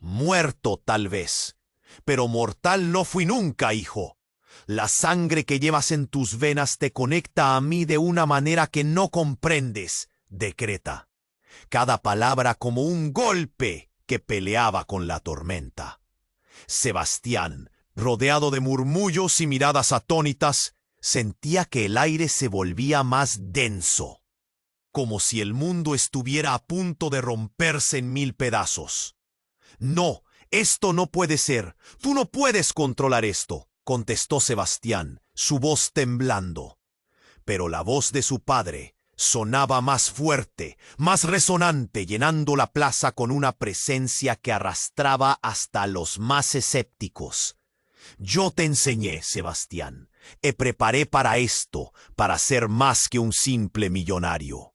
Muerto tal vez, pero mortal no fui nunca, hijo. La sangre que llevas en tus venas te conecta a mí de una manera que no comprendes, decreta. Cada palabra como un golpe que peleaba con la tormenta. Sebastián, rodeado de murmullos y miradas atónitas, sentía que el aire se volvía más denso, como si el mundo estuviera a punto de romperse en 1000 pedazos. «No, esto no puede ser. Tú no puedes controlar esto», contestó Sebastián, su voz temblando. Pero la voz de su padre sonaba más fuerte, más resonante, llenando la plaza con una presencia que arrastraba hasta a los más escépticos. «Yo te enseñé, Sebastián. Te preparé para esto, para ser más que un simple millonario.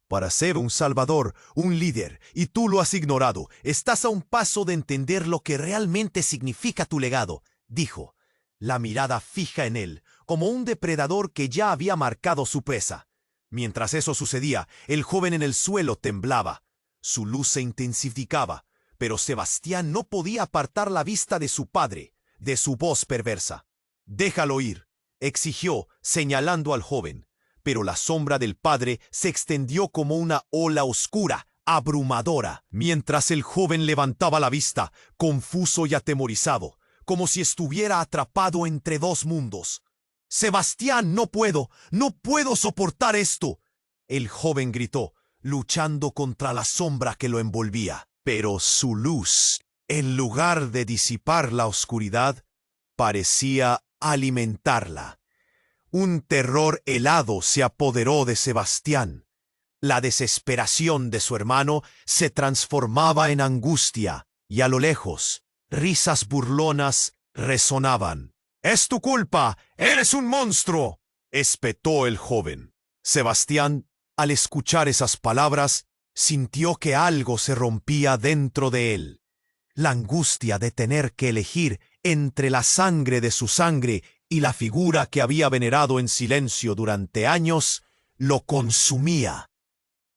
Para ser un salvador, un líder, y tú lo has ignorado. Estás a un paso de entender lo que realmente significa tu legado», dijo, la mirada fija en él, como un depredador que ya había marcado su presa. Mientras eso sucedía, el joven en el suelo temblaba. Su luz se intensificaba, pero Sebastián no podía apartar la vista de su padre, de su voz perversa. «Déjalo ir», exigió, señalando al joven. Pero la sombra del padre se extendió como una ola oscura, abrumadora, mientras el joven levantaba la vista, confuso y atemorizado, como si estuviera atrapado entre dos mundos. «Sebastián, no puedo soportar esto», el joven gritó, luchando contra la sombra que lo envolvía. Pero su luz, en lugar de disipar la oscuridad, parecía alimentarla. Un terror helado se apoderó de Sebastián. La desesperación de su hermano se transformaba en angustia, y a lo lejos, risas burlonas resonaban. «Es tu culpa, eres un monstruo», espetó el joven. Sebastián, al escuchar esas palabras, sintió que algo se rompía dentro de él. La angustia de tener que elegir entre la sangre de su sangre y la figura que había venerado en silencio durante años lo consumía.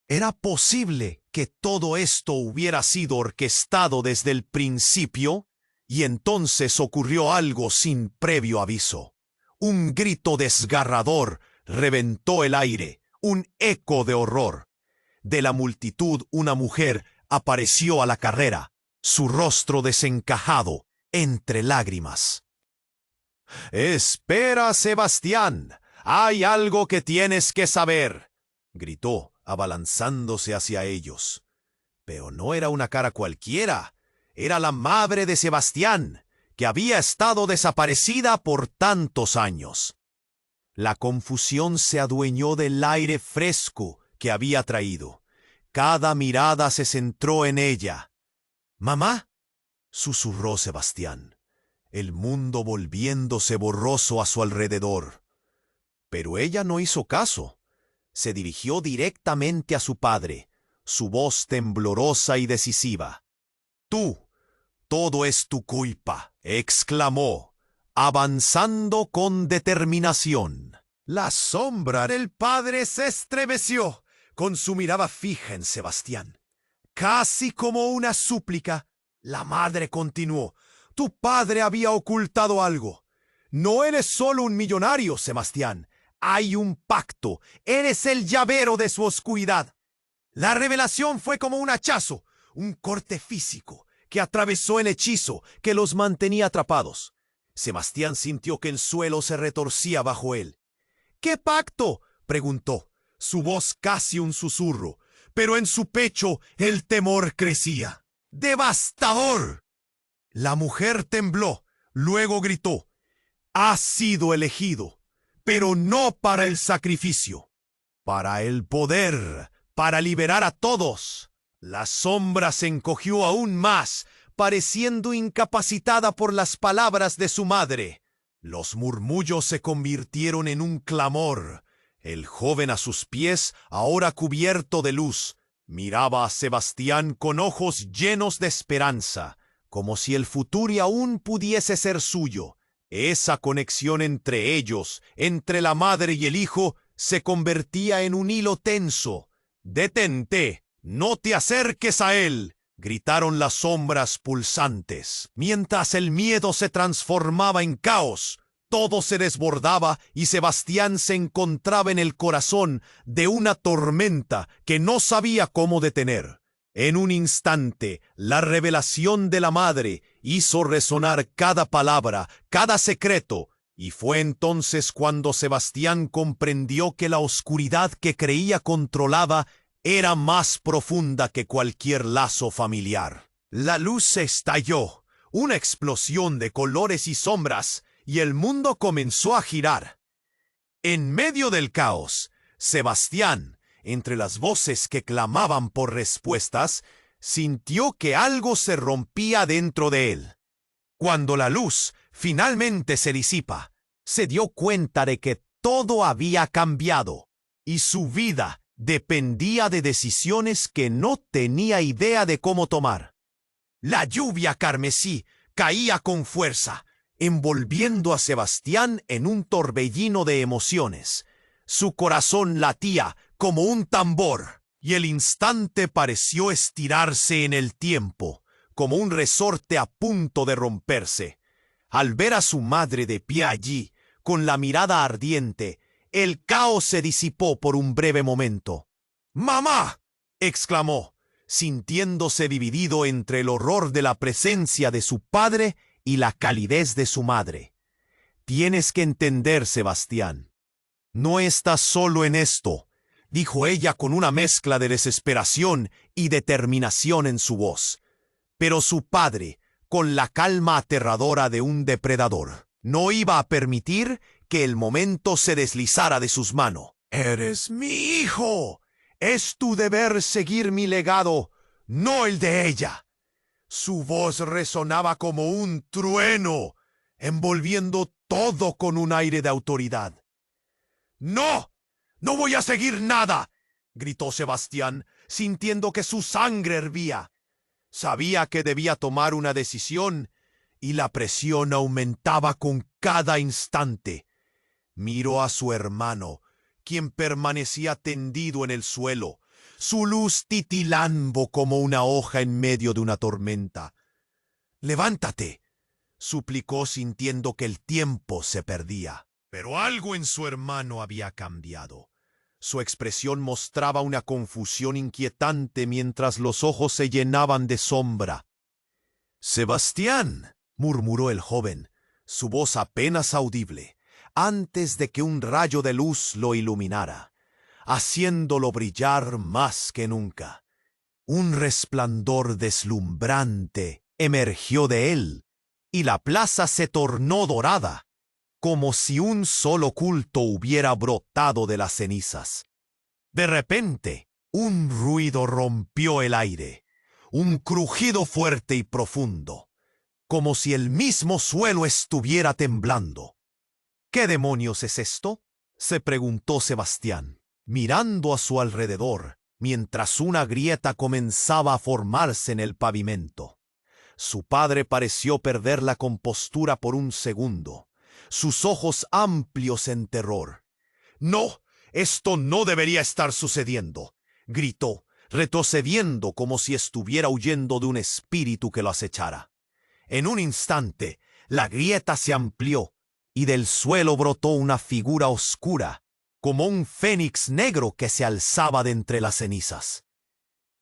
¿Era posible que todo esto hubiera sido orquestado desde el principio? Y entonces ocurrió algo sin previo aviso. Un grito desgarrador reventó el aire, un eco de horror. De la multitud una mujer apareció a la carrera, su rostro desencajado entre lágrimas. «Espera, Sebastián, hay algo que tienes que saber», gritó, abalanzándose hacia ellos. Pero no era una cara cualquiera, era la madre de Sebastián, que había estado desaparecida por tantos años. La confusión se adueñó del aire fresco que había traído. Cada mirada se centró en ella. «¿Mamá?», susurró Sebastián, el mundo volviéndose borroso a su alrededor. Pero ella no hizo caso. Se dirigió directamente a su padre, su voz temblorosa y decisiva. «Tú, todo es tu culpa», exclamó, avanzando con determinación. La sombra del padre se estremeció, con su mirada fija en Sebastián. Casi como una súplica, la madre continuó. «Tu padre había ocultado algo. No eres solo un millonario, Sebastián. Hay un pacto. Eres el llavero de su oscuridad». La revelación fue como un hachazo, un corte físico que atravesó el hechizo que los mantenía atrapados. Sebastián sintió que el suelo se retorcía bajo él. «¿Qué pacto?», preguntó, su voz casi un susurro, pero en su pecho el temor crecía. «¡Devastador!». La mujer tembló, luego gritó: «Has sido elegido, pero no para el sacrificio, para el poder, para liberar a todos». La sombra se encogió aún más, pareciendo incapacitada por las palabras de su madre. Los murmullos se convirtieron en un clamor. El joven a sus pies, ahora cubierto de luz, miraba a Sebastián con ojos llenos de esperanza, como si el futuro aún pudiese ser suyo. Esa conexión entre ellos, entre la madre y el hijo, se convertía en un hilo tenso. «¡Detente! ¡No te acerques a él!», gritaron las sombras pulsantes. Mientras el miedo se transformaba en caos, todo se desbordaba y Sebastián se encontraba en el corazón de una tormenta que no sabía cómo detener. En un instante, la revelación de la madre hizo resonar cada palabra, cada secreto, y fue entonces cuando Sebastián comprendió que la oscuridad que creía controlaba era más profunda que cualquier lazo familiar. La luz se estalló, una explosión de colores y sombras, y el mundo comenzó a girar. En medio del caos, Sebastián, entre las voces que clamaban por respuestas, sintió que algo se rompía dentro de él. Cuando la luz finalmente se disipa, se dio cuenta de que todo había cambiado, y su vida dependía de decisiones que no tenía idea de cómo tomar. La lluvia carmesí caía con fuerza, envolviendo a Sebastián en un torbellino de emociones. Su corazón latía como un tambor, y el instante pareció estirarse en el tiempo, como un resorte a punto de romperse. Al ver a su madre de pie allí, con la mirada ardiente, el caos se disipó por un breve momento. «¡Mamá!», exclamó, sintiéndose dividido entre el horror de la presencia de su padre y la calidez de su madre. «Tienes que entender, Sebastián. No estás solo en esto», dijo ella con una mezcla de desesperación y determinación en su voz. Pero su padre, con la calma aterradora de un depredador, no iba a permitir que el momento se deslizara de sus manos. «Eres mi hijo. Es tu deber seguir mi legado, no el de ella». Su voz resonaba como un trueno, envolviendo todo con un aire de autoridad. «¡No! ¡No voy a seguir nada!», gritó Sebastián, sintiendo que su sangre hervía. Sabía que debía tomar una decisión y la presión aumentaba con cada instante. Miró a su hermano, quien permanecía tendido en el suelo, su luz titilando como una hoja en medio de una tormenta. «Levántate», suplicó sintiendo que el tiempo se perdía. Pero algo en su hermano había cambiado. Su expresión mostraba una confusión inquietante mientras los ojos se llenaban de sombra. «Sebastián», murmuró el joven, su voz apenas audible, antes de que un rayo de luz lo iluminara, haciéndolo brillar más que nunca. Un resplandor deslumbrante emergió de él, y la plaza se tornó dorada, como si un solo culto hubiera brotado de las cenizas. De repente, un ruido rompió el aire, un crujido fuerte y profundo, como si el mismo suelo estuviera temblando. «¿Qué demonios es esto?», se preguntó Sebastián, mirando a su alrededor, mientras una grieta comenzaba a formarse en el pavimento. Su padre pareció perder la compostura por un segundo, sus ojos amplios en terror. «No, esto no debería estar sucediendo», gritó, retrocediendo como si estuviera huyendo de un espíritu que lo acechara. En un instante, la grieta se amplió y del suelo brotó una figura oscura, como un fénix negro que se alzaba de entre las cenizas.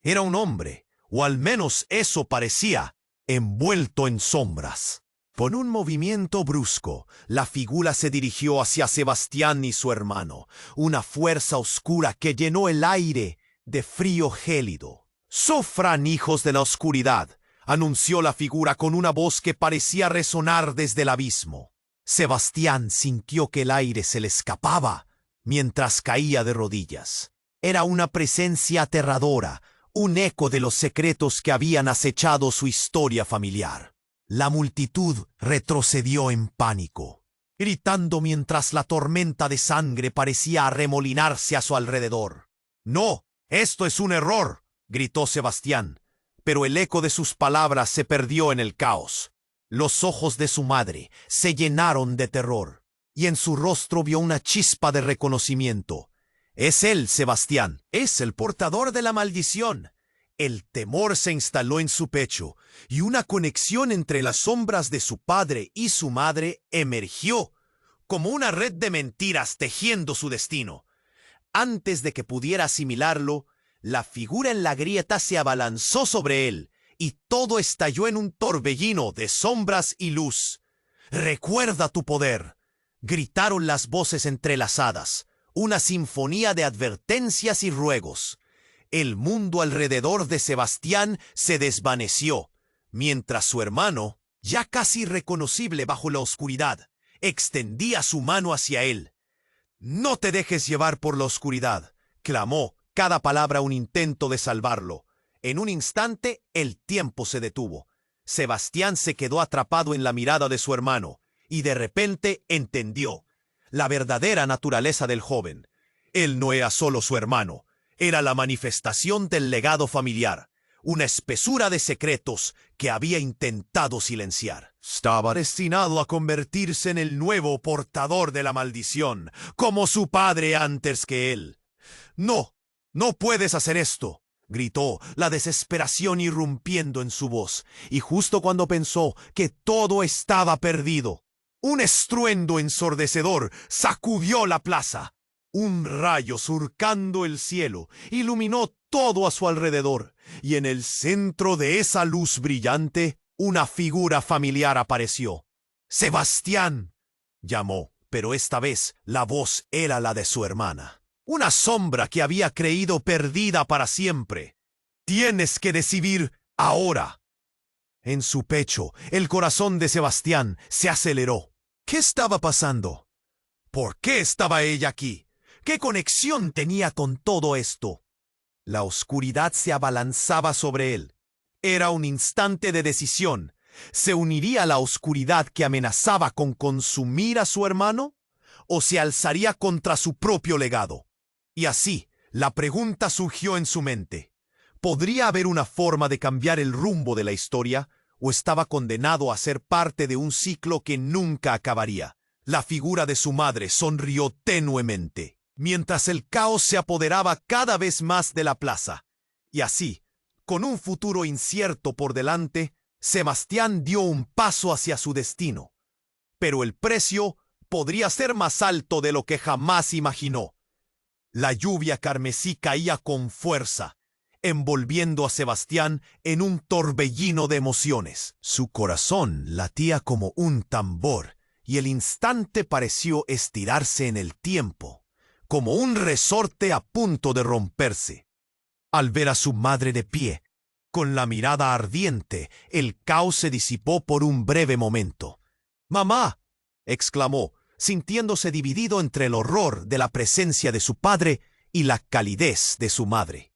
Era un hombre, o al menos eso parecía, envuelto en sombras. Con un movimiento brusco, la figura se dirigió hacia Sebastián y su hermano, una fuerza oscura que llenó el aire de frío gélido. «Sufran, hijos de la oscuridad», anunció la figura con una voz que parecía resonar desde el abismo. Sebastián sintió que el aire se le escapaba mientras caía de rodillas. Era una presencia aterradora, un eco de los secretos que habían acechado su historia familiar. La multitud retrocedió en pánico, gritando mientras la tormenta de sangre parecía arremolinarse a su alrededor. «No, esto es un error», gritó Sebastián, pero el eco de sus palabras se perdió en el caos. Los ojos de su madre se llenaron de terror, y en su rostro vio una chispa de reconocimiento. «Es él, Sebastián, es el portador de la maldición». El temor se instaló en su pecho, y una conexión entre las sombras de su padre y su madre emergió, como una red de mentiras tejiendo su destino. Antes de que pudiera asimilarlo, la figura en la grieta se abalanzó sobre él, y todo estalló en un torbellino de sombras y luz. «Recuerda tu poder», gritaron las voces entrelazadas, una sinfonía de advertencias y ruegos. El mundo alrededor de Sebastián se desvaneció, mientras su hermano, ya casi irreconocible bajo la oscuridad, extendía su mano hacia él. «No te dejes llevar por la oscuridad», clamó, cada palabra un intento de salvarlo. En un instante, el tiempo se detuvo. Sebastián se quedó atrapado en la mirada de su hermano, y de repente entendió la verdadera naturaleza del joven. Él no era solo su hermano, era la manifestación del legado familiar, una espesura de secretos que había intentado silenciar. Estaba destinado a convertirse en el nuevo portador de la maldición, como su padre antes que él. «No, no puedes hacer esto», gritó, la desesperación irrumpiendo en su voz, y justo cuando pensó que todo estaba perdido, un estruendo ensordecedor sacudió la plaza. Un rayo surcando el cielo iluminó todo a su alrededor, y en el centro de esa luz brillante, una figura familiar apareció. «Sebastián», llamó, pero esta vez la voz era la de su hermana. Una sombra que había creído perdida para siempre. «Tienes que decidir ahora». En su pecho, el corazón de Sebastián se aceleró. ¿Qué estaba pasando? ¿Por qué estaba ella aquí? ¿Qué conexión tenía con todo esto? La oscuridad se abalanzaba sobre él. Era un instante de decisión. ¿Se uniría a la oscuridad que amenazaba con consumir a su hermano? ¿O se alzaría contra su propio legado? Y así, la pregunta surgió en su mente. ¿Podría haber una forma de cambiar el rumbo de la historia? ¿O estaba condenado a ser parte de un ciclo que nunca acabaría? La figura de su madre sonrió tenuemente, mientras el caos se apoderaba cada vez más de la plaza. Y así, con un futuro incierto por delante, Sebastián dio un paso hacia su destino. Pero el precio podría ser más alto de lo que jamás imaginó. La lluvia carmesí caía con fuerza, envolviendo a Sebastián en un torbellino de emociones. Su corazón latía como un tambor, y el instante pareció estirarse en el tiempo, como un resorte a punto de romperse. Al ver a su madre de pie, con la mirada ardiente, el caos se disipó por un breve momento. «¡Mamá!», exclamó, sintiéndose dividido entre el horror de la presencia de su padre y la calidez de su madre.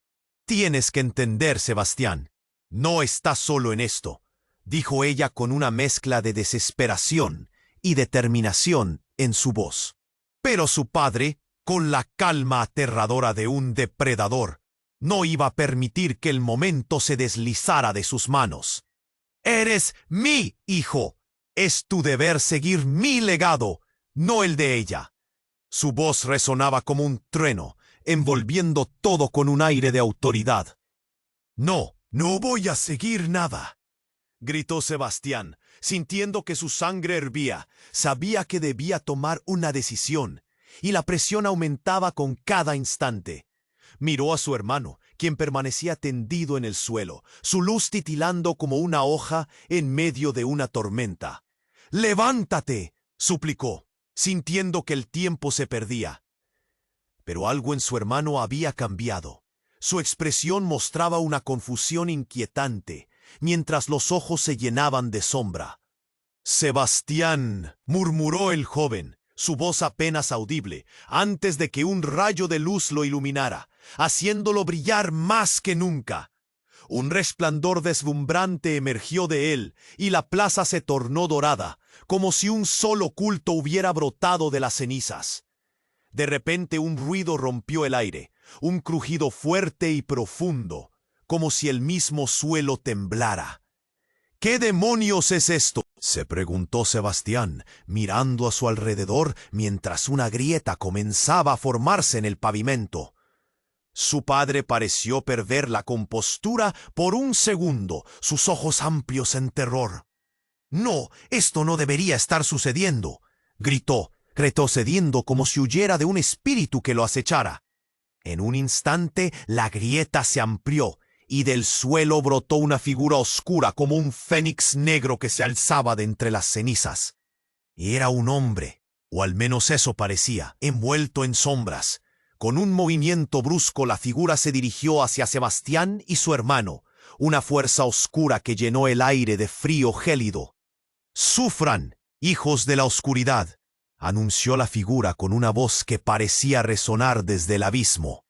«Tienes que entender, Sebastián. No estás solo en esto», dijo ella con una mezcla de desesperación y determinación en su voz. Pero su padre, con la calma aterradora de un depredador, no iba a permitir que el momento se deslizara de sus manos. «Eres mi hijo. Es tu deber seguir mi legado, no el de ella». Su voz resonaba como un trueno, envolviendo todo con un aire de autoridad. «No, no voy a seguir nada», gritó Sebastián, sintiendo que su sangre hervía. Sabía que debía tomar una decisión, y la presión aumentaba con cada instante. Miró a su hermano, quien permanecía tendido en el suelo, su luz titilando como una hoja en medio de una tormenta. «¡Levántate!», suplicó, sintiendo que el tiempo se perdía. Pero algo en su hermano había cambiado. Su expresión mostraba una confusión inquietante, mientras los ojos se llenaban de sombra. «Sebastián», murmuró el joven, su voz apenas audible, antes de que un rayo de luz lo iluminara, haciéndolo brillar más que nunca. Un resplandor deslumbrante emergió de él, y la plaza se tornó dorada, como si un solo culto hubiera brotado de las cenizas. De repente un ruido rompió el aire, un crujido fuerte y profundo, como si el mismo suelo temblara. «¿Qué demonios es esto?», se preguntó Sebastián, mirando a su alrededor mientras una grieta comenzaba a formarse en el pavimento. Su padre pareció perder la compostura por un segundo, sus ojos amplios en terror. «No, esto no debería estar sucediendo», gritó, retrocediendo como si huyera de un espíritu que lo acechara. En un instante la grieta se amplió, y del suelo brotó una figura oscura como un fénix negro que se alzaba de entre las cenizas. Era un hombre, o al menos eso parecía, envuelto en sombras. Con un movimiento brusco la figura se dirigió hacia Sebastián y su hermano, una fuerza oscura que llenó el aire de frío gélido. «Sufran, hijos de la oscuridad», anunció la figura con una voz que parecía resonar desde el abismo.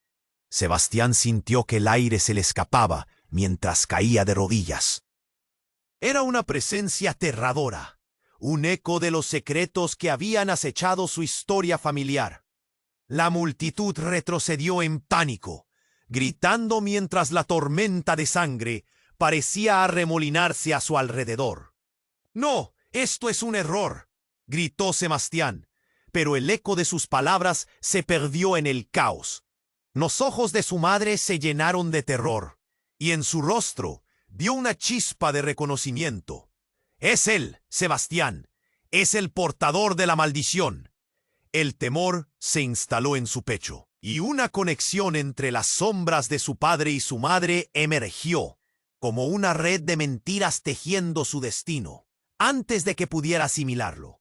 Sebastián sintió que el aire se le escapaba mientras caía de rodillas. Era una presencia aterradora, un eco de los secretos que habían acechado su historia familiar. La multitud retrocedió en pánico, gritando mientras la tormenta de sangre parecía arremolinarse a su alrededor. «No, esto es un error», gritó Sebastián, pero el eco de sus palabras se perdió en el caos. Los ojos de su madre se llenaron de terror, y en su rostro vio una chispa de reconocimiento. «Es él, Sebastián, es el portador de la maldición». El temor se instaló en su pecho, y una conexión entre las sombras de su padre y su madre emergió, como una red de mentiras tejiendo su destino, antes de que pudiera asimilarlo.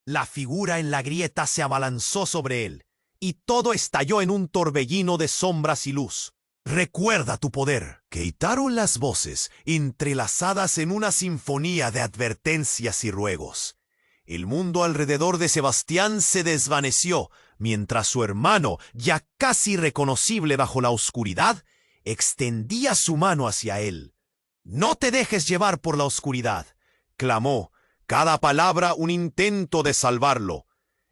La figura en la grieta se abalanzó sobre él, y todo estalló en un torbellino de sombras y luz. «Recuerda tu poder», gritaron las voces, entrelazadas en una sinfonía de advertencias y ruegos. El mundo alrededor de Sebastián se desvaneció, mientras su hermano, ya casi reconocible bajo la oscuridad, extendía su mano hacia él. «No te dejes llevar por la oscuridad», clamó, cada palabra un intento de salvarlo.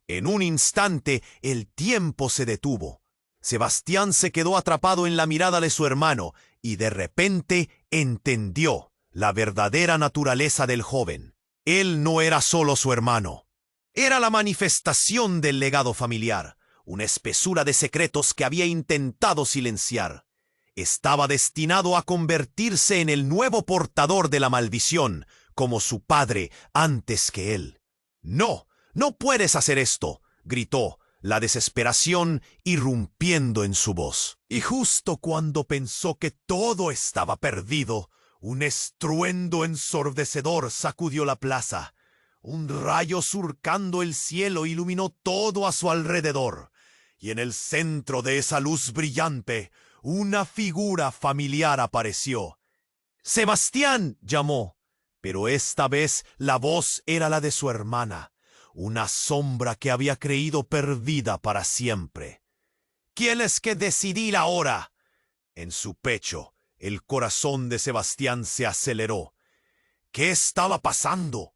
En un instante el tiempo se detuvo. Sebastián se quedó atrapado en la mirada de su hermano, y de repente entendió la verdadera naturaleza del joven. Él no era solo su hermano. Era la manifestación del legado familiar, una espesura de secretos que había intentado silenciar. Estaba destinado a convertirse en el nuevo portador de la maldición, como su padre antes que él. «No, no puedes hacer esto», gritó, la desesperación irrumpiendo en su voz. Y justo cuando pensó que todo estaba perdido, un estruendo ensordecedor sacudió la plaza. Un rayo surcando el cielo iluminó todo a su alrededor, y en el centro de esa luz brillante, una figura familiar apareció. «¡Sebastián!», llamó, pero esta vez la voz era la de su hermana, una sombra que había creído perdida para siempre. «¿Tienes que decidir ahora?». En su pecho, el corazón de Sebastián se aceleró. ¿Qué estaba pasando?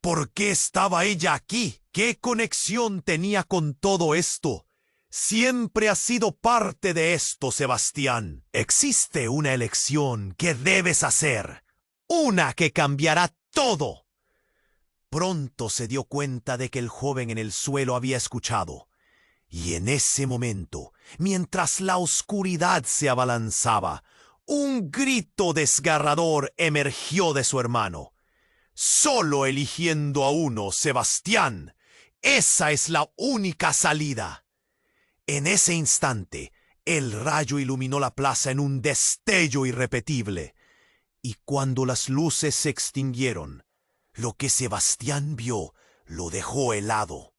¿Por qué estaba ella aquí? ¿Qué conexión tenía con todo esto? Siempre has sido parte de esto, Sebastián. Existe una elección que debes hacer. Una que cambiará todo. Pronto se dio cuenta de que el joven en el suelo había escuchado. Y en ese momento, mientras la oscuridad se abalanzaba, un grito desgarrador emergió de su hermano. «Solo eligiendo a uno, Sebastián. Esa es la única salida». En ese instante, el rayo iluminó la plaza en un destello irrepetible. Y cuando las luces se extinguieron, lo que Sebastián vio lo dejó helado.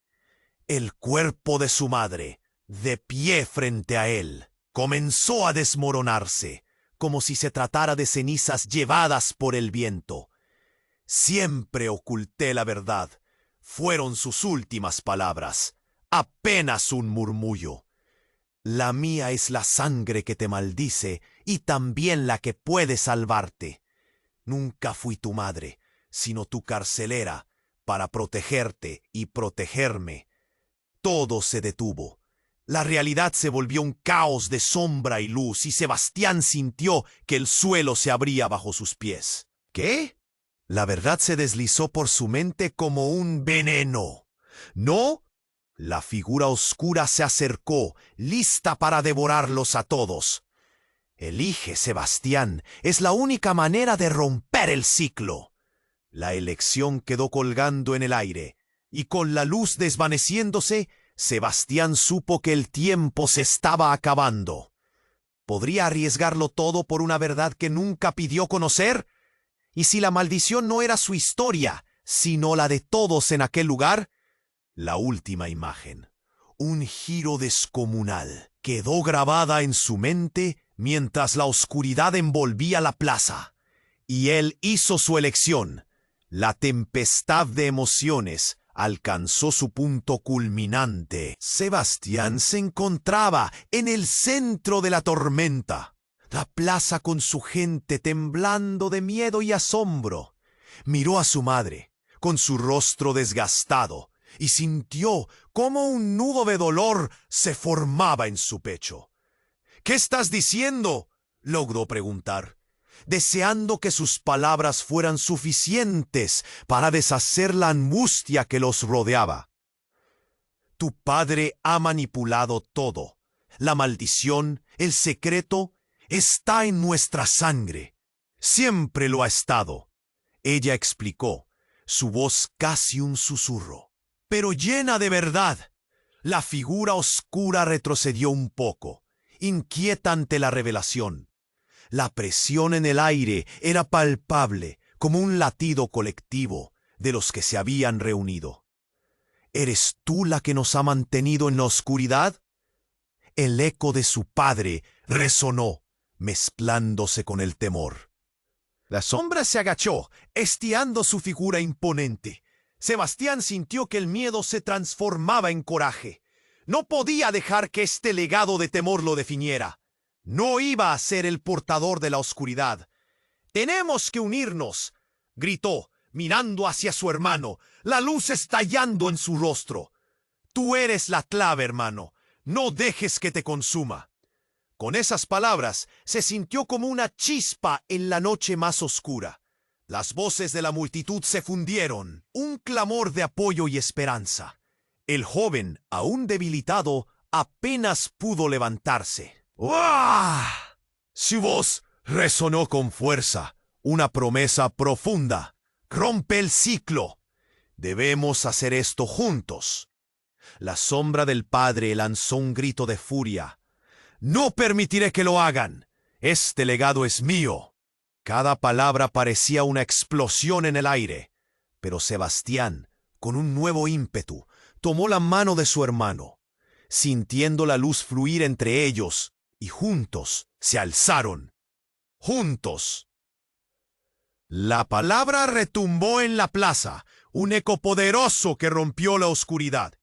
El cuerpo de su madre, de pie frente a él, comenzó a desmoronarse, como si se tratara de cenizas llevadas por el viento. «Siempre oculté la verdad», fueron sus últimas palabras, apenas un murmullo. «La mía es la sangre que te maldice y también la que puede salvarte. Nunca fui tu madre, sino tu carcelera, para protegerte y protegerme». Todo se detuvo. La realidad se volvió un caos de sombra y luz, y Sebastián sintió que el suelo se abría bajo sus pies. ¿Qué? La verdad se deslizó por su mente como un veneno. ¿No? La figura oscura se acercó, lista para devorarlos a todos. «Elige, Sebastián. Es la única manera de romper el ciclo». La elección quedó colgando en el aire, y con la luz desvaneciéndose, Sebastián supo que el tiempo se estaba acabando. ¿Podría arriesgarlo todo por una verdad que nunca pidió conocer? ¿Y si la maldición no era su historia, sino la de todos en aquel lugar? La última imagen, un giro descomunal, quedó grabada en su mente mientras la oscuridad envolvía la plaza. Y él hizo su elección. La tempestad de emociones alcanzó su punto culminante. Sebastián se encontraba en el centro de la tormenta. La plaza con su gente temblando de miedo y asombro. Miró a su madre, con su rostro desgastado, y sintió cómo un nudo de dolor se formaba en su pecho. «¿Qué estás diciendo?», logró preguntar, deseando que sus palabras fueran suficientes para deshacer la angustia que los rodeaba. «Tu padre ha manipulado todo. La maldición, el secreto, está en nuestra sangre. Siempre lo ha estado», ella explicó, su voz casi un susurro, pero llena de verdad. La figura oscura retrocedió un poco, inquieta ante la revelación. La presión en el aire era palpable, como un latido colectivo de los que se habían reunido. «¿Eres tú la que nos ha mantenido en la oscuridad?». El eco de su padre resonó, mezclándose con el temor. La sombra se agachó, estirando su figura imponente. Sebastián sintió que el miedo se transformaba en coraje. No podía dejar que este legado de temor lo definiera. No iba a ser el portador de la oscuridad. «Tenemos que unirnos», gritó, mirando hacia su hermano, la luz estallando en su rostro. «Tú eres la clave, hermano. No dejes que te consuma». Con esas palabras, se sintió como una chispa en la noche más oscura. Las voces de la multitud se fundieron, un clamor de apoyo y esperanza. El joven, aún debilitado, apenas pudo levantarse. ¡Uah! Su voz resonó con fuerza, una promesa profunda. Rompe el ciclo. Debemos hacer esto juntos. La sombra del padre lanzó un grito de furia. No permitiré que lo hagan. Este legado es mío. Cada palabra parecía una explosión en el aire, pero Sebastián, con un nuevo ímpetu, tomó la mano de su hermano, sintiendo la luz fluir entre ellos, y juntos se alzaron. Juntos. La palabra retumbó en la plaza, un eco poderoso que rompió la oscuridad.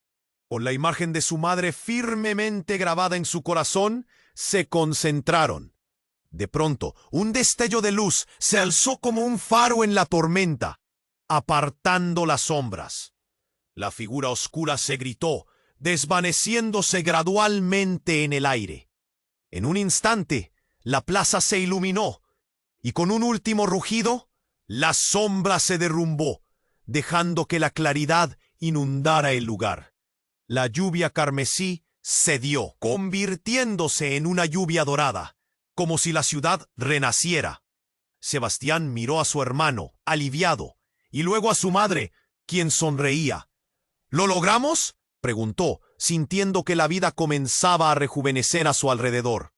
Con la imagen de su madre firmemente grabada en su corazón, se concentraron. De pronto, un destello de luz se alzó como un faro en la tormenta, apartando las sombras. La figura oscura se gritó, desvaneciéndose gradualmente en el aire. En un instante, la plaza se iluminó, y con un último rugido, la sombra se derrumbó, dejando que la claridad inundara el lugar. La lluvia carmesí cedió, convirtiéndose en una lluvia dorada, como si la ciudad renaciera. Sebastián miró a su hermano, aliviado, y luego a su madre, quien sonreía. ¿Lo logramos?, preguntó, sintiendo que la vida comenzaba a rejuvenecer a su alrededor.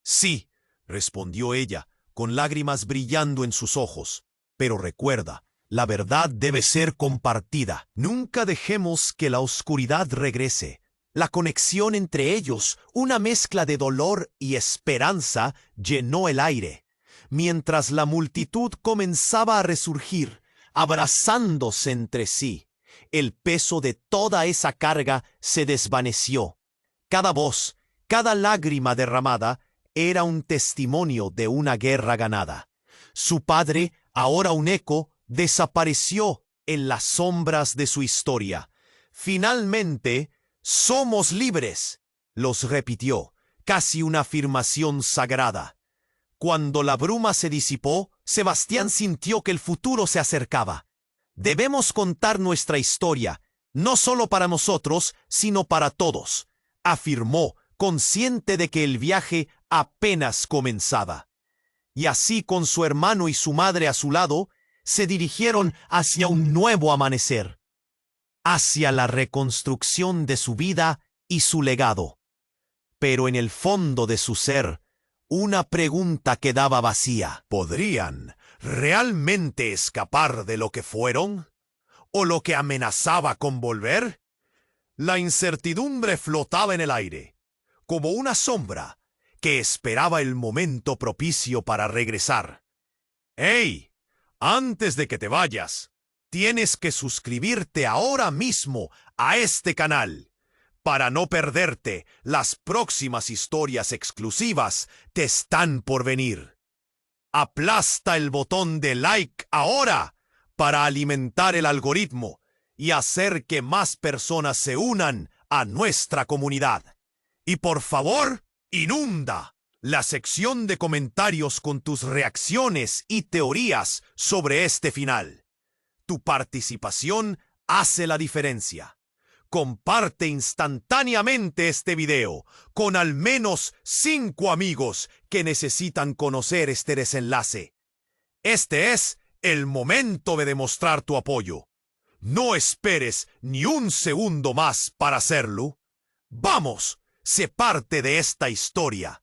Sí, respondió ella, con lágrimas brillando en sus ojos. Pero recuerda, la verdad debe ser compartida. Nunca dejemos que la oscuridad regrese. La conexión entre ellos, una mezcla de dolor y esperanza, llenó el aire, mientras la multitud comenzaba a resurgir, abrazándose entre sí. El peso de toda esa carga se desvaneció. Cada voz, cada lágrima derramada, era un testimonio de una guerra ganada. Su padre, ahora un eco, desapareció en las sombras de su historia. Finalmente, «Somos libres», los repitió, casi una afirmación sagrada. Cuando la bruma se disipó, Sebastián sintió que el futuro se acercaba. Debemos contar nuestra historia, no solo para nosotros, sino para todos, afirmó, consciente de que el viaje apenas comenzaba. Y así, con su hermano y su madre a su lado, se dirigieron hacia un nuevo amanecer, hacia la reconstrucción de su vida y su legado. Pero en el fondo de su ser, una pregunta quedaba vacía. ¿Podrían realmente escapar de lo que fueron? ¿O lo que amenazaba con volver? La incertidumbre flotaba en el aire, como una sombra que esperaba el momento propicio para regresar. ¡Hey! Antes de que te vayas, tienes que suscribirte ahora mismo a este canal para no perderte las próximas historias exclusivas que están por venir. Aplasta el botón de like ahora para alimentar el algoritmo y hacer que más personas se unan a nuestra comunidad. Y por favor, inunda la sección de comentarios con tus reacciones y teorías sobre este final. Tu participación hace la diferencia. Comparte instantáneamente este video con al menos 5 amigos que necesitan conocer este desenlace. Este es el momento de demostrar tu apoyo. No esperes ni un segundo más para hacerlo. ¡Vamos! Sé parte de esta historia.